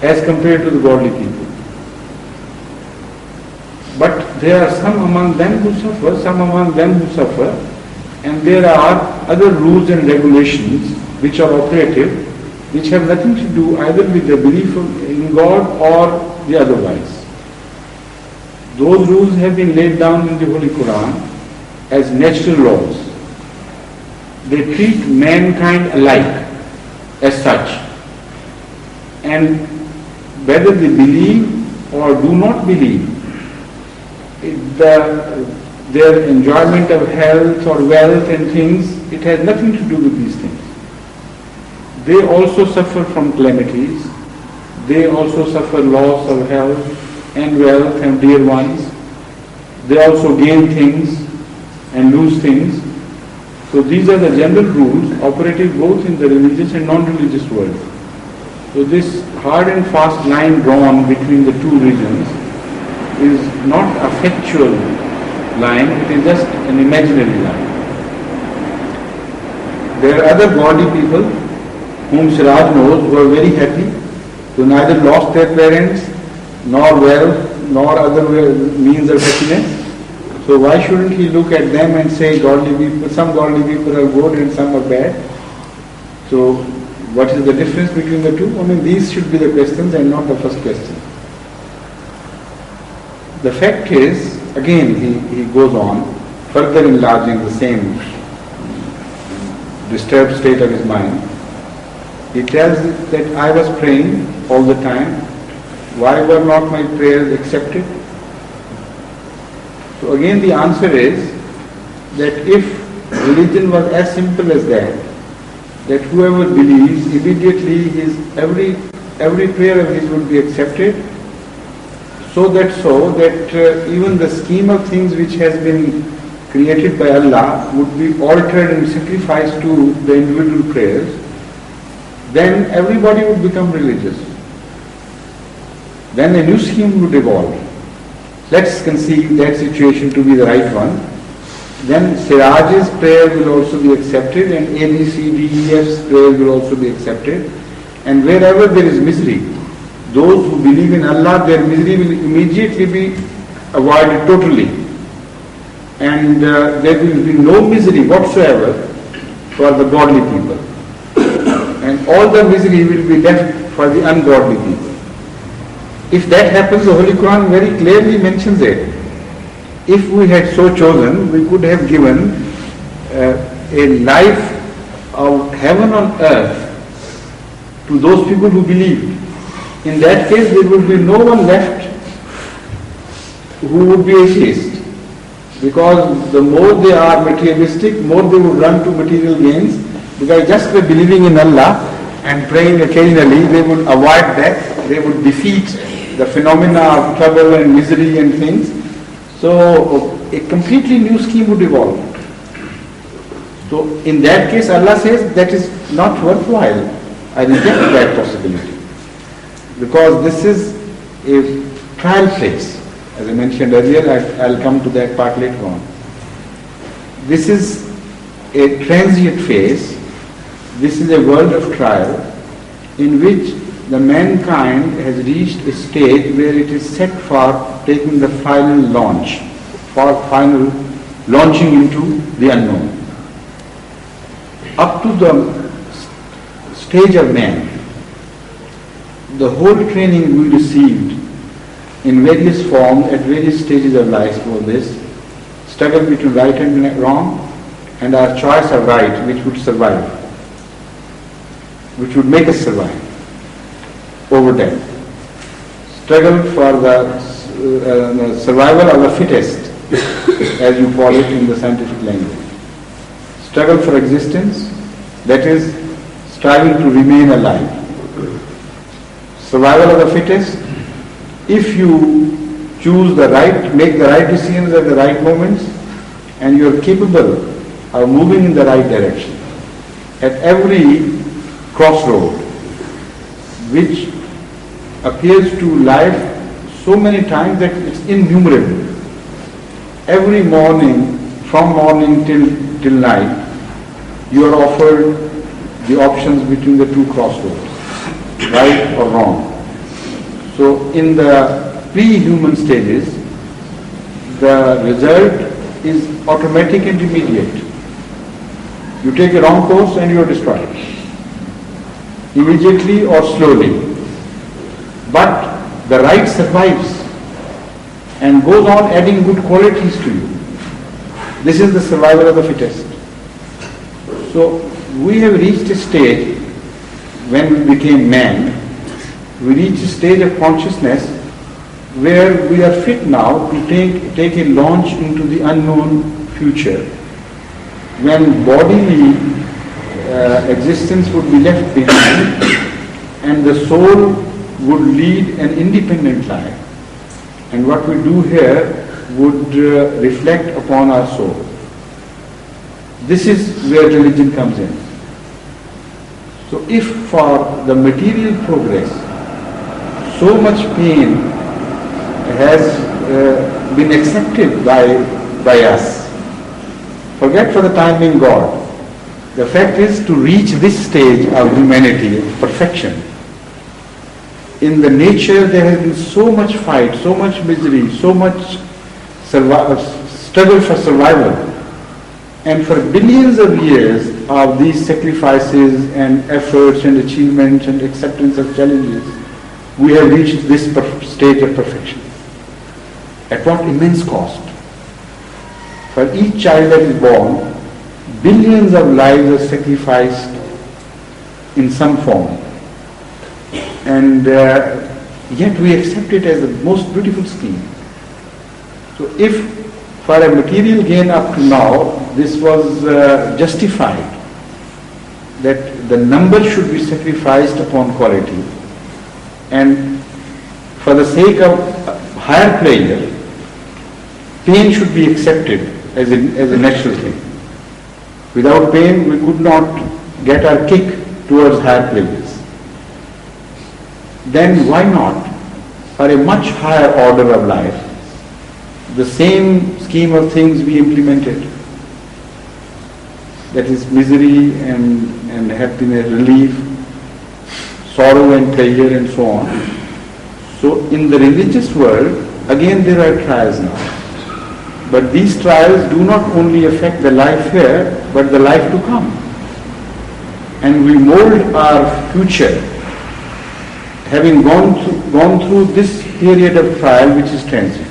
as compared to the godly people. But there are some among them who suffer, and there are other rules and regulations which are operative, which have nothing to do either with the belief in God or the otherwise. Those rules have been laid down in the Holy Quran as natural laws. They treat mankind alike as such. And whether they believe or do not believe, their enjoyment of health or wealth and things, it has nothing to do with these things. They also suffer from calamities. They also suffer loss of health and wealth and dear ones. they also gain things and lose things. So these are the general rules operative both in the religious and non-religious world. So this hard and fast line drawn between the two regions is not a factual line, it is just an imaginary line. There are other godly people whom Siraj knows who are very happy, who neither lost their parents, nor wealth, nor other means of happiness. So why shouldn't he look at them and say godly people, some godly people are good and some are bad? So what is the difference between the two? I mean, these should be the questions and not the first question. The fact is, again he goes on, further enlarging the same disturbed state of his mind. He tells that I was praying all the time. Why were not my prayers accepted? So again the answer is that if religion was as simple as that whoever believes, immediately every prayer of his would be accepted, so that even the scheme of things which has been created by Allah would be altered and sacrificed to the individual prayers, then everybody would become religious. Then a new scheme would evolve. Let's conceive that situation to be the right one. Then Siraj's prayer will also be accepted, and A, B, C, D, E, F's prayer will also be accepted. And wherever there is misery, those who believe in Allah, their misery will immediately be avoided totally. And there will be no misery whatsoever for the godly people. And all the misery will be left for the ungodly people. If that happens, the Holy Quran very clearly mentions it. If we had so chosen, we could have given a life of heaven on earth to those people who believed. In that case, there would be no one left who would be atheist. Because the more they are materialistic, more they would run to material gains. Because just by believing in Allah and praying occasionally, they would avoid that. They would defeat the phenomena of trouble and misery and things. So a completely new scheme would evolve. So in that case, Allah says that is not worthwhile. I reject that possibility. Because this is a trial place. As I mentioned earlier, I'll come to that part later on. This is a transient phase. This is a world of trial in which the mankind has reached a stage where it is set for taking the final launch, for final launching into the unknown. Up to the stage of man, the whole training we received in various forms at various stages of life for this struggle between right and wrong, and our choice of right which would survive, which would make us survive over death. Struggle for the survival of the fittest, as you call it in the scientific language. Struggle for existence, that is striving to remain alive. Survival of the fittest, if you choose the right, make the right decisions at the right moments, and you are capable of moving in the right direction. At every crossroad, which appears to life so many times that it's innumerable. Every morning, from morning till night, you are offered the options between the two crossroads, right or wrong. So in the pre-human stages, the result is automatic and immediate. You take a wrong course and you are destroyed, immediately or slowly. But the right survives and goes on adding good qualities to you. This is the survival of the fittest. So we have reached a stage when we became man, we reach a stage of consciousness where we are fit now to take a launch into the unknown future, when bodily existence would be left behind and the soul would lead an independent life. And what we do here would reflect upon our soul. This is where religion comes in. So if for the material progress so much pain has been accepted by us, forget for the time being God. The fact is, to reach this stage of humanity, of perfection, in the nature there has been so much fight, so much misery, so much struggle for survival. And for billions of years of these sacrifices and efforts and achievements and acceptance of challenges, we have reached this stage of perfection. At what immense cost? For each child that is born, billions of lives are sacrificed in some form. And yet we accept it as the most beautiful scheme. So if for a material gain up to now, this was justified, that the number should be sacrificed upon quality, and for the sake of higher pleasure, pain should be accepted as a natural thing. Without pain, we could not get our kick towards higher pleasures. Then why not, for a much higher order of life, the same scheme of things we implemented, that is misery and happiness, relief, sorrow and pleasure and so on. So in the religious world, again there are trials now. But these trials do not only affect the life here, but the life to come. And we mold our future, having gone through this period of trial which is transient.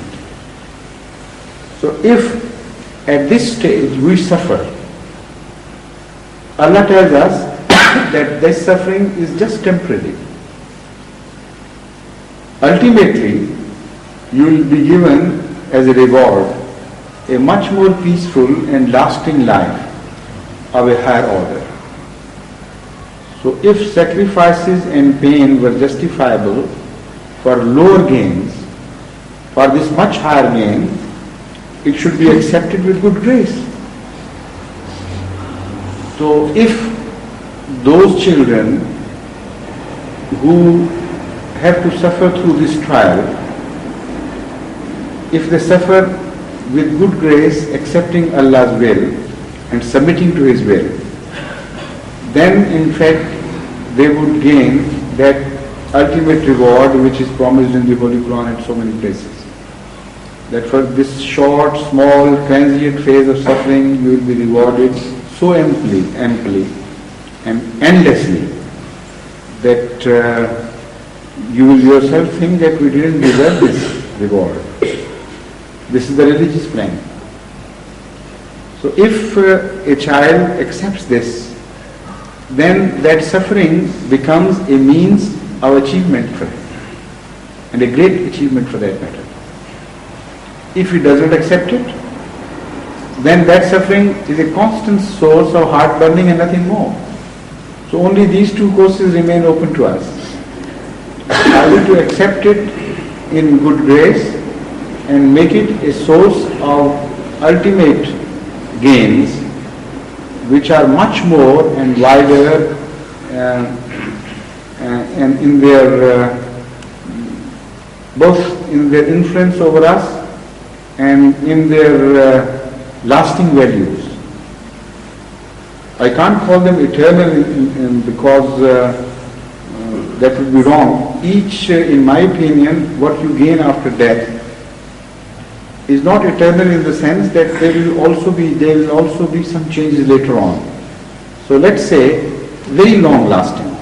So if at this stage we suffer, Allah tells us that this suffering is just temporary. Ultimately, you will be given as a reward a much more peaceful and lasting life of a higher order. So if sacrifices and pain were justifiable for lower gains, for this much higher gain, it should be accepted with good grace. So if those children who have to suffer through this trial, if they suffer with good grace, accepting Allah's will and submitting to His will, then in fact they would gain that ultimate reward which is promised in the Holy Quran at so many places. That for this short, small, transient phase of suffering you will be rewarded so amply and endlessly that you will yourself think that we didn't deserve this reward. This is the religious plan. So if a child accepts this, then that suffering becomes a means of achievement for him, and a great achievement for that matter. If he doesn't accept it, then that suffering is a constant source of heartburning and nothing more. So only these two courses remain open to us. Either to accept it in good grace and make it a source of ultimate gains which are much more and wider and in their both in their influence over us and in their lasting values. I can't call them eternal because that would be wrong. Each, in my opinion, what you gain after death is not eternal in the sense that there will also be some changes later on. So let's say very long lasting.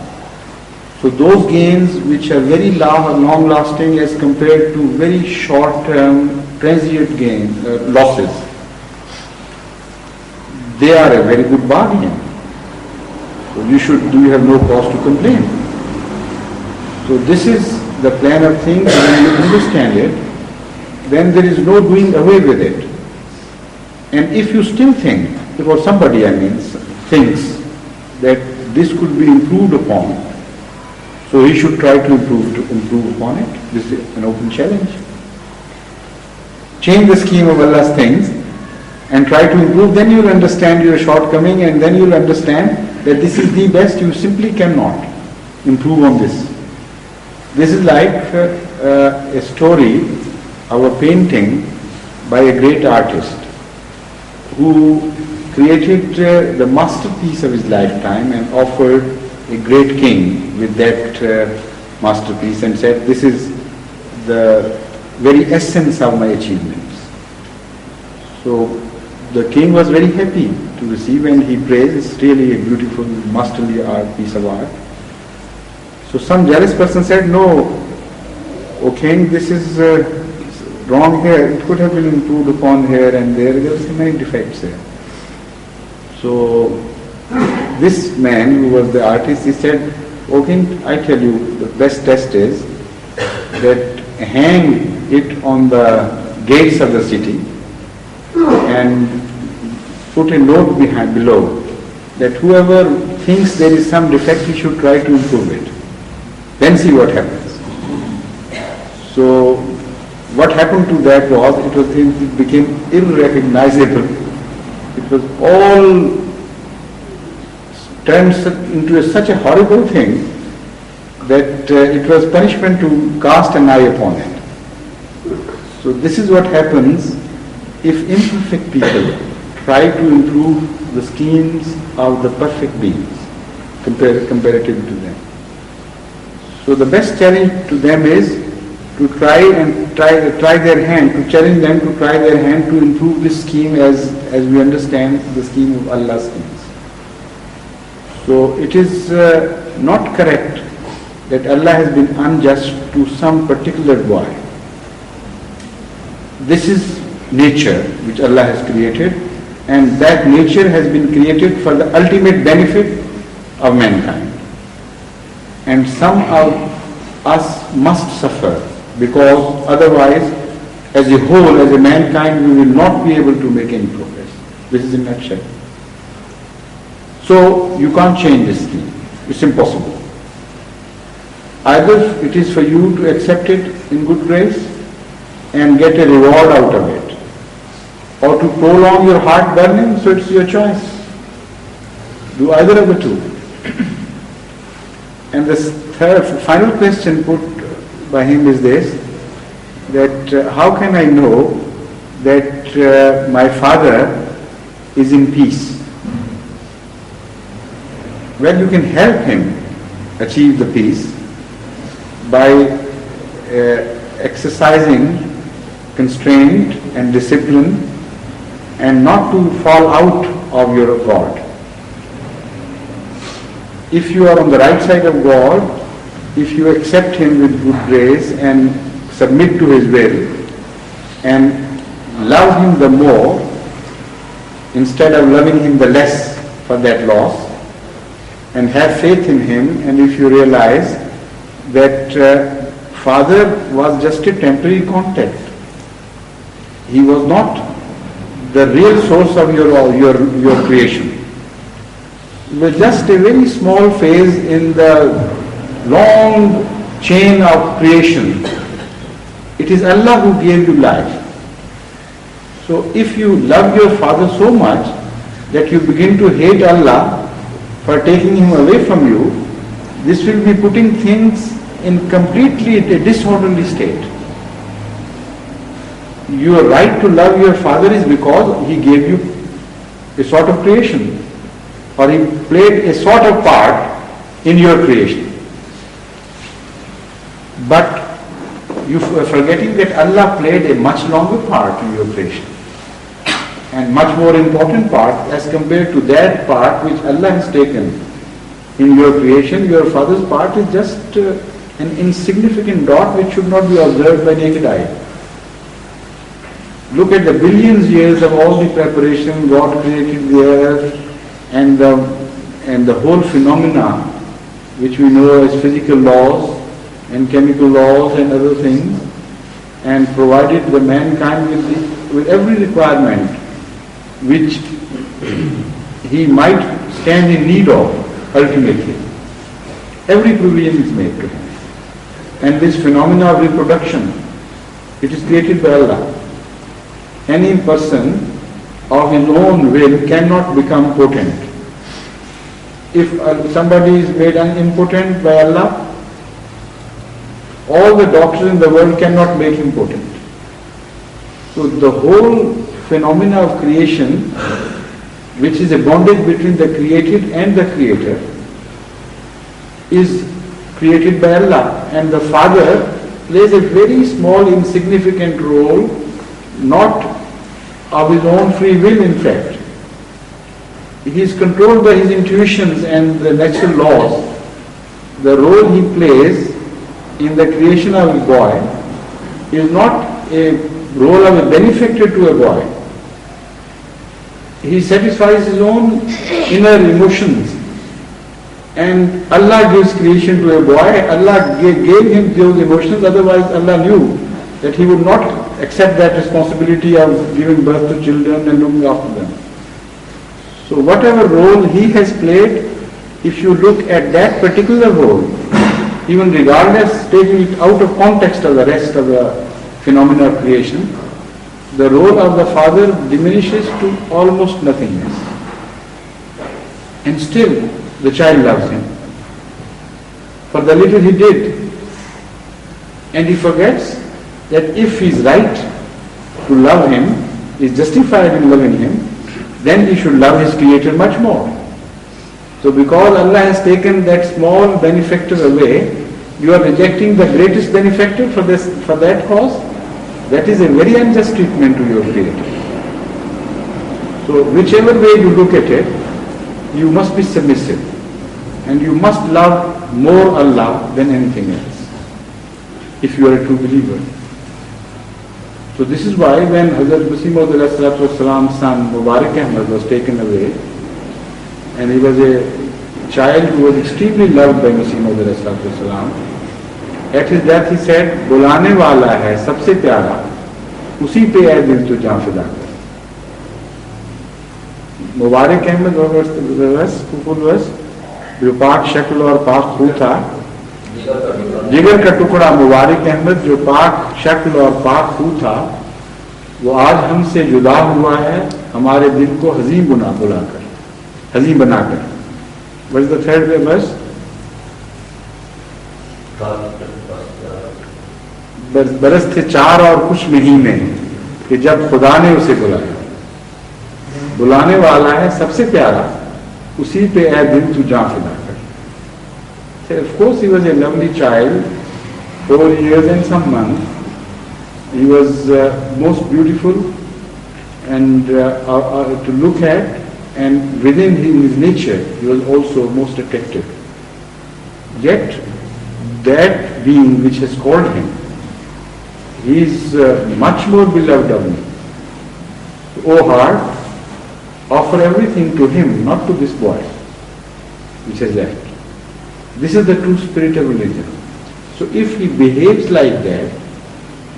So those gains which are very long lasting as compared to very short term transient gain losses, they are a very good bargain. So you have no cause to complain. So this is the plan of things. When you understand it, then there is no doing away with it. And if you still think, or somebody thinks that this could be improved upon, so he should try to improve upon it. This is an open challenge. change the scheme of Allah's things and try to improve, then you'll understand your shortcoming, and then you'll understand that this is the best. You simply cannot improve on this. This is like a story of a painting by a great artist who created the masterpiece of his lifetime and offered a great king with that masterpiece and said, this is the very essence of my achievements. So the king was very happy to receive, and he praised, it's really a beautiful, masterly piece of art. So some jealous person said, no, O king, this is wrong here. It could have been improved upon here and there. There were so many defects there. So this man who was the artist, he said, O king, I tell you, the best test is that hang it on the gates of the city and put a note below that whoever thinks there is some defect, he should try to improve it. Then see what happens. So what happened to that was, it became irrecognizable. It was all turned into such a horrible thing that it was punishment to cast an eye upon it. So this is what happens if imperfect people try to improve the schemes of the perfect beings comparative to them. So the best challenge to them is to try their hand, to challenge them to try their hand to improve this scheme as we understand the scheme of Allah's schemes. So it is not correct that Allah has been unjust to some particular boy. This is nature which Allah has created, and that nature has been created for the ultimate benefit of mankind. And some of us must suffer, because otherwise, as a whole, as a mankind, we will not be able to make any progress. This is in a nutshell. So you can't change this scheme. It's impossible. Either it is for you to accept it in good grace and get a reward out of it, or to prolong your heart burning, so it's your choice. Do either of the two. And the final question put by him is this, that how can I know that my father is in peace? Well, you can help him achieve the peace by exercising constraint and discipline and not to fall out of your God. If you are on the right side of God, if you accept Him with good grace and submit to His will and love Him the more instead of loving Him the less for that loss, and have faith in Him, and if you realize that Father was just a temporary contact, He was not the real source of your creation. It was just a very small phase in the long chain of creation. It is Allah who gave you life. So if you love your father so much that you begin to hate Allah for taking him away from you, this will be putting things in completely a disorderly state. Your right to love your father is because he gave you a sort of creation, or he played a sort of part in your creation. But you are forgetting that Allah played a much longer part in your creation, and much more important part as compared to that part which Allah has taken in your creation. Your father's part is just an insignificant dot which should not be observed by naked eye. Look at the billions years of all the preparation God created the earth and the whole phenomena which we know as physical laws and chemical laws and other things, and provided the mankind with every requirement which he might stand in need of ultimately. Every provision is made to him. And this phenomena of reproduction, it is created by Allah. any person of his own will cannot become potent. If somebody is made impotent by Allah, all the doctors in the world cannot make him potent. So the whole phenomena of creation, which is a bondage between the created and the creator, is created by Allah, and the Father plays a very small insignificant role, not of his own free will in fact. He is controlled by his intuitions and the natural laws. The role he plays in the creation of a boy is not a role of a benefactor to a boy. He satisfies his own inner emotions, and Allah gives creation to a boy. Allah gave him those emotions, otherwise Allah knew that he would not accept that responsibility of giving birth to children and looking after them. So whatever role he has played, if you look at that particular role, even regardless, taking it out of context of the rest of the phenomena of creation, the role of the father diminishes to almost nothingness. And still, the child loves him for the little he did. And he forgets that if he is right to love him, is justified in loving him, then he should love his creator much more. So because Allah has taken that small benefactor away, you are rejecting the greatest benefactor for that cause. That is a very unjust treatment to your creator. So whichever way you look at it, you must be submissive, and you must love more Allah than anything else, if you are a true believer. So this is why when Hazrat Masih Maud son Mubarak Ahmad was taken away, and he was a child who was extremely loved by Masih Maud, at his death he said, बुलाने वाला है सबसे प्यारा, उसी पे है दिल तो जान फिदा कर. मुबारक अहमद was जो पाक शक्ल और पाक खून था, जिगर का टुकड़ा मुबारक अहमद जो पाक शक्ल और पाक खून था, वो आज हमसे जुदा हुआ है हमारे दिल को हजीम बनाकर. What's the third verse? बरस थे 4 और कुछ महीने कि जब खुदा ने उसे बुलाया. बुलाने वाला है सबसे प्यारा, उसी पे ऐ दिल तू जान फिदा कर. So of course he was a lovely child, 4 years and some months. He was most beautiful and to look at, and within his nature he was also most attractive. Yet that being which has called him, he is much more beloved of me. O heart, offer everything to him, not to this boy which has left. This is the true spirit of religion. So if he behaves like that,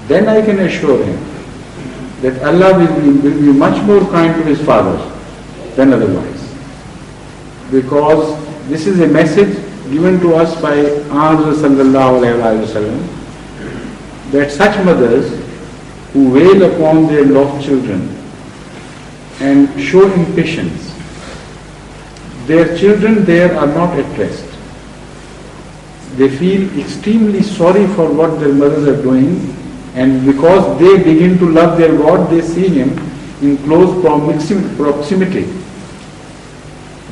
then I can assure him that Allah will be much more kind to his father than otherwise. Because this is a message given to us by Ahmad sallallahu alayhi wa sallam, that such mothers who wail upon their lost children and show impatience, their children there are not at rest. They feel extremely sorry for what their mothers are doing, and because they begin to love their God, they see him in close proximity.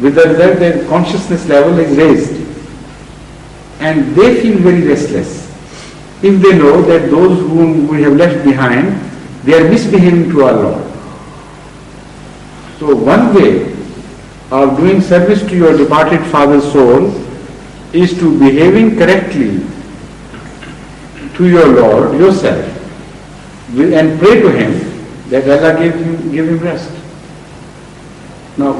With the result, their consciousness level is raised, and they feel very restless if they know that those whom we have left behind, they are misbehaving to our Lord. So one way of doing service to your departed father's soul is to behaving correctly to your Lord yourself, and pray to him that Allah give him rest. Now,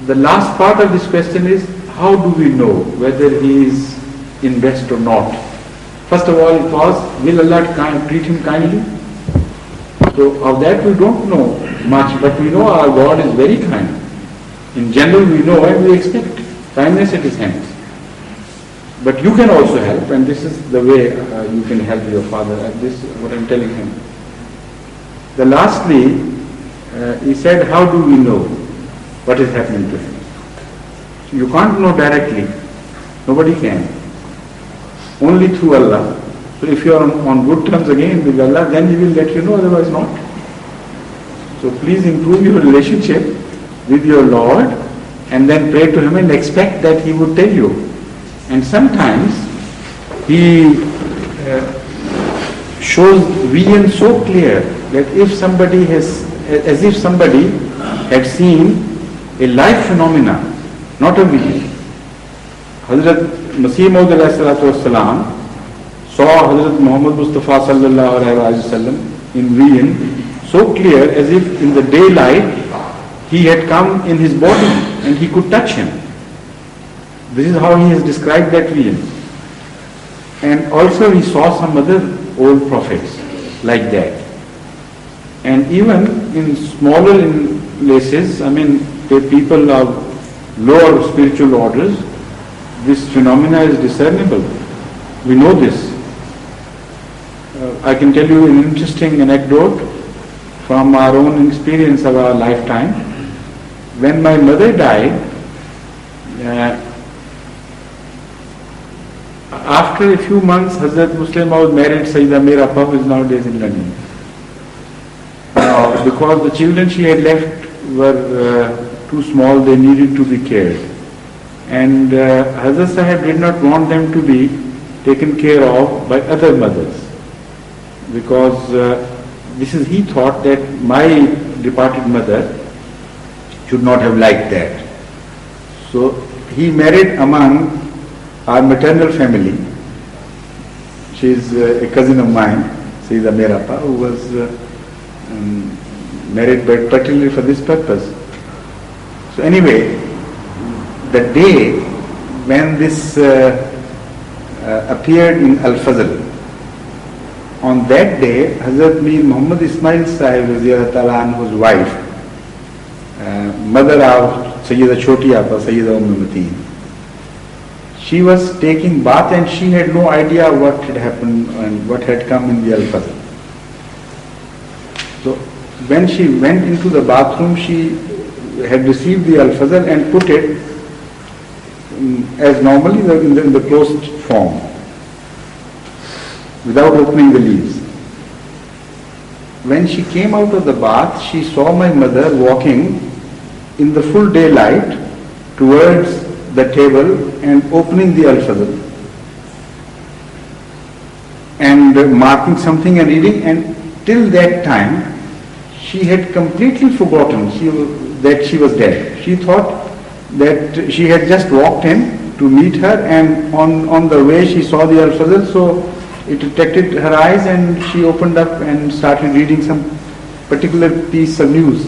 the last part of this question is, how do we know whether he is in rest or not? First of all, it was, will Allah treat him kindly? So of that we don't know much, but we know our God is very kind. In general we know and we expect kindness at his hands. But you can also help, and this is the way you can help your father. And this is what I'm telling him. The lastly, he said, how do we know what is happening to him? You can't know directly. Nobody can. Only through Allah. So if you are on good terms again with Allah, then He will let you know, otherwise not. So please improve your relationship with your Lord and then pray to Him and expect that He would tell you. And sometimes He shows vision so clear that if somebody has, as if somebody had seen a live phenomena, not a vision. Hazrat Masih Maud alayhi salatu wasalam saw Hazrat Muhammad Mustafa sallallahu alayhi wasallam in vision so clear as if in the daylight he had come in his body and he could touch him. This is how he has described that vision. And also he saw some other old prophets like that. And even in smaller places, I mean, the people of lower spiritual orders, this phenomena is discernible. We know this. I can tell you an interesting anecdote from our own experience of our lifetime. When my mother died, after a few months, Hazrat Muslim Maud married Sayyida Mirapa, who is nowadays in London. Because the children she had left were too small, they needed to be cared. And Hazrat Sahib did not want them to be taken care of by other mothers. Because he thought that my departed mother should not have liked that. So he married among our maternal family. She is a cousin of mine, Sayyida Mirapa, who was married particularly for this purpose. So anyway, the day when this appeared in Al-Fazl, on that day, Hazrat Mir Muhammad Ismail Sahib, whose wife, mother of Sayyida Choti Appa, Sayyida Mateen, she was taking bath and she had no idea what had happened and what had come in the Al-Fazl. So when she went into the bathroom, she had received the Al-Fazl and put it as normally in the closed form, without opening the leaves. When she came out of the bath, she saw my mother walking in the full daylight towards the table and opening the Al-Fazl and marking something and reading, and till that time she had completely forgotten that she was dead. She thought that she had just walked in to meet her, and on the way she saw the Al-Fazl, so it attracted her eyes and she opened up and started reading some particular piece of news.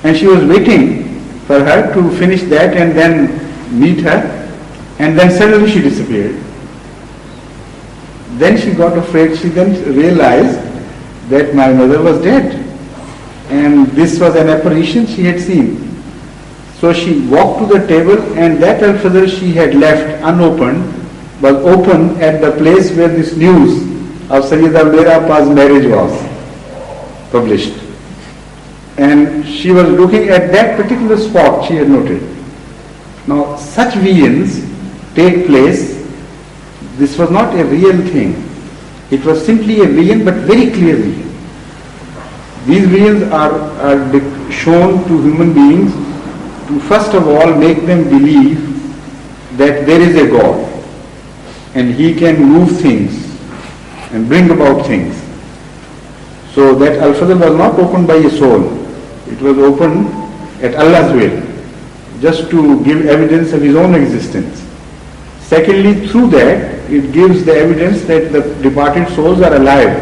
And she was waiting for her to finish that and then meet her, and then suddenly she disappeared. Then she got afraid. She then realized that my mother was dead and this was an apparition she had seen. So she walked to the table, and that Al-Fazl she had left unopened was open at the place where this news of Sayyida Mirapa's marriage was published. And she was looking at that particular spot she had noted. Now such visions take place. This was not a real thing. It was simply a vision, but very clear vision. These visions are shown to human beings to first of all make them believe that there is a God and He can move things and bring about things. So that Al-Fazl was not opened by a soul. It was opened at Allah's will, just to give evidence of His own existence. Secondly, through that, it gives the evidence that the departed souls are alive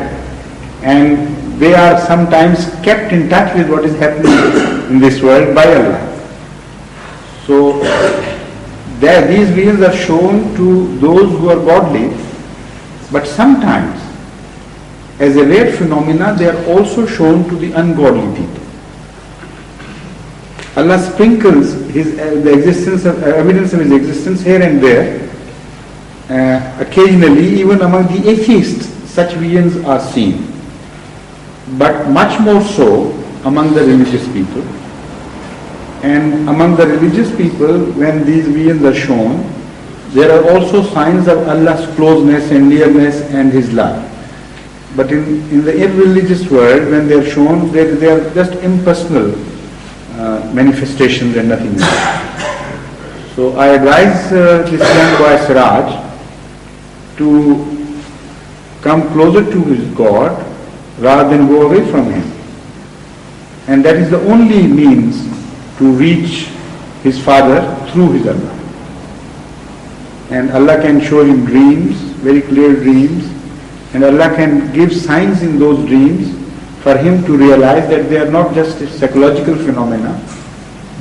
and they are sometimes kept in touch with what is happening in this world by Allah. So these visions are shown to those who are godly, but sometimes, as a rare phenomena, they are also shown to the ungodly people. Allah sprinkles the existence of evidence of His existence here and there. Occasionally, even among the atheists, such visions are seen. but much more so among the religious people. And among the religious people, when these visions are shown, there are also signs of Allah's closeness and nearness and His love. But in the irreligious world, when they are shown, they are just impersonal manifestations and nothing more. So I advise this young boy Siraj to come closer to his God rather than go away from Him. And that is the only means to reach his father through his Allah. And Allah can show him dreams, very clear dreams, and Allah can give signs in those dreams for him to realize that they are not just psychological phenomena,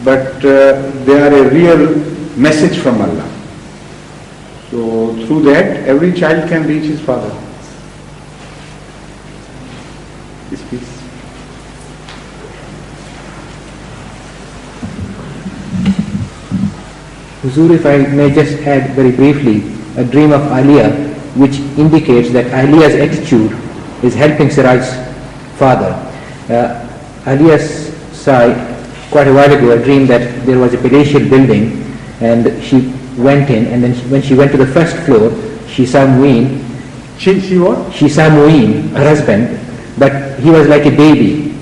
but they are a real message from Allah. So through that, every child can reach his father. Yes, please. Huzur, if I may just add very briefly, a dream of Aliyah which indicates that Aliyah's attitude is helping Siraj's father. Aliyah saw quite a while ago a dream that there was a palatial building and she went in, and then when she went to the first floor, she saw Muin. She what? She saw Muin, her husband, but he was like a baby,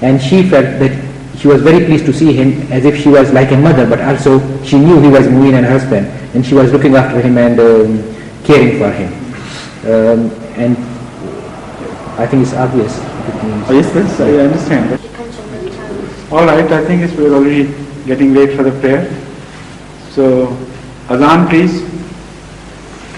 and she felt that she was very pleased to see him as if she was like a mother, but also she knew he was Muin and her husband, and she was looking after him and caring for him. And I think it's obvious. Oh, yes, I understand. All right, I think we're already getting late for the prayer. So, Azan please.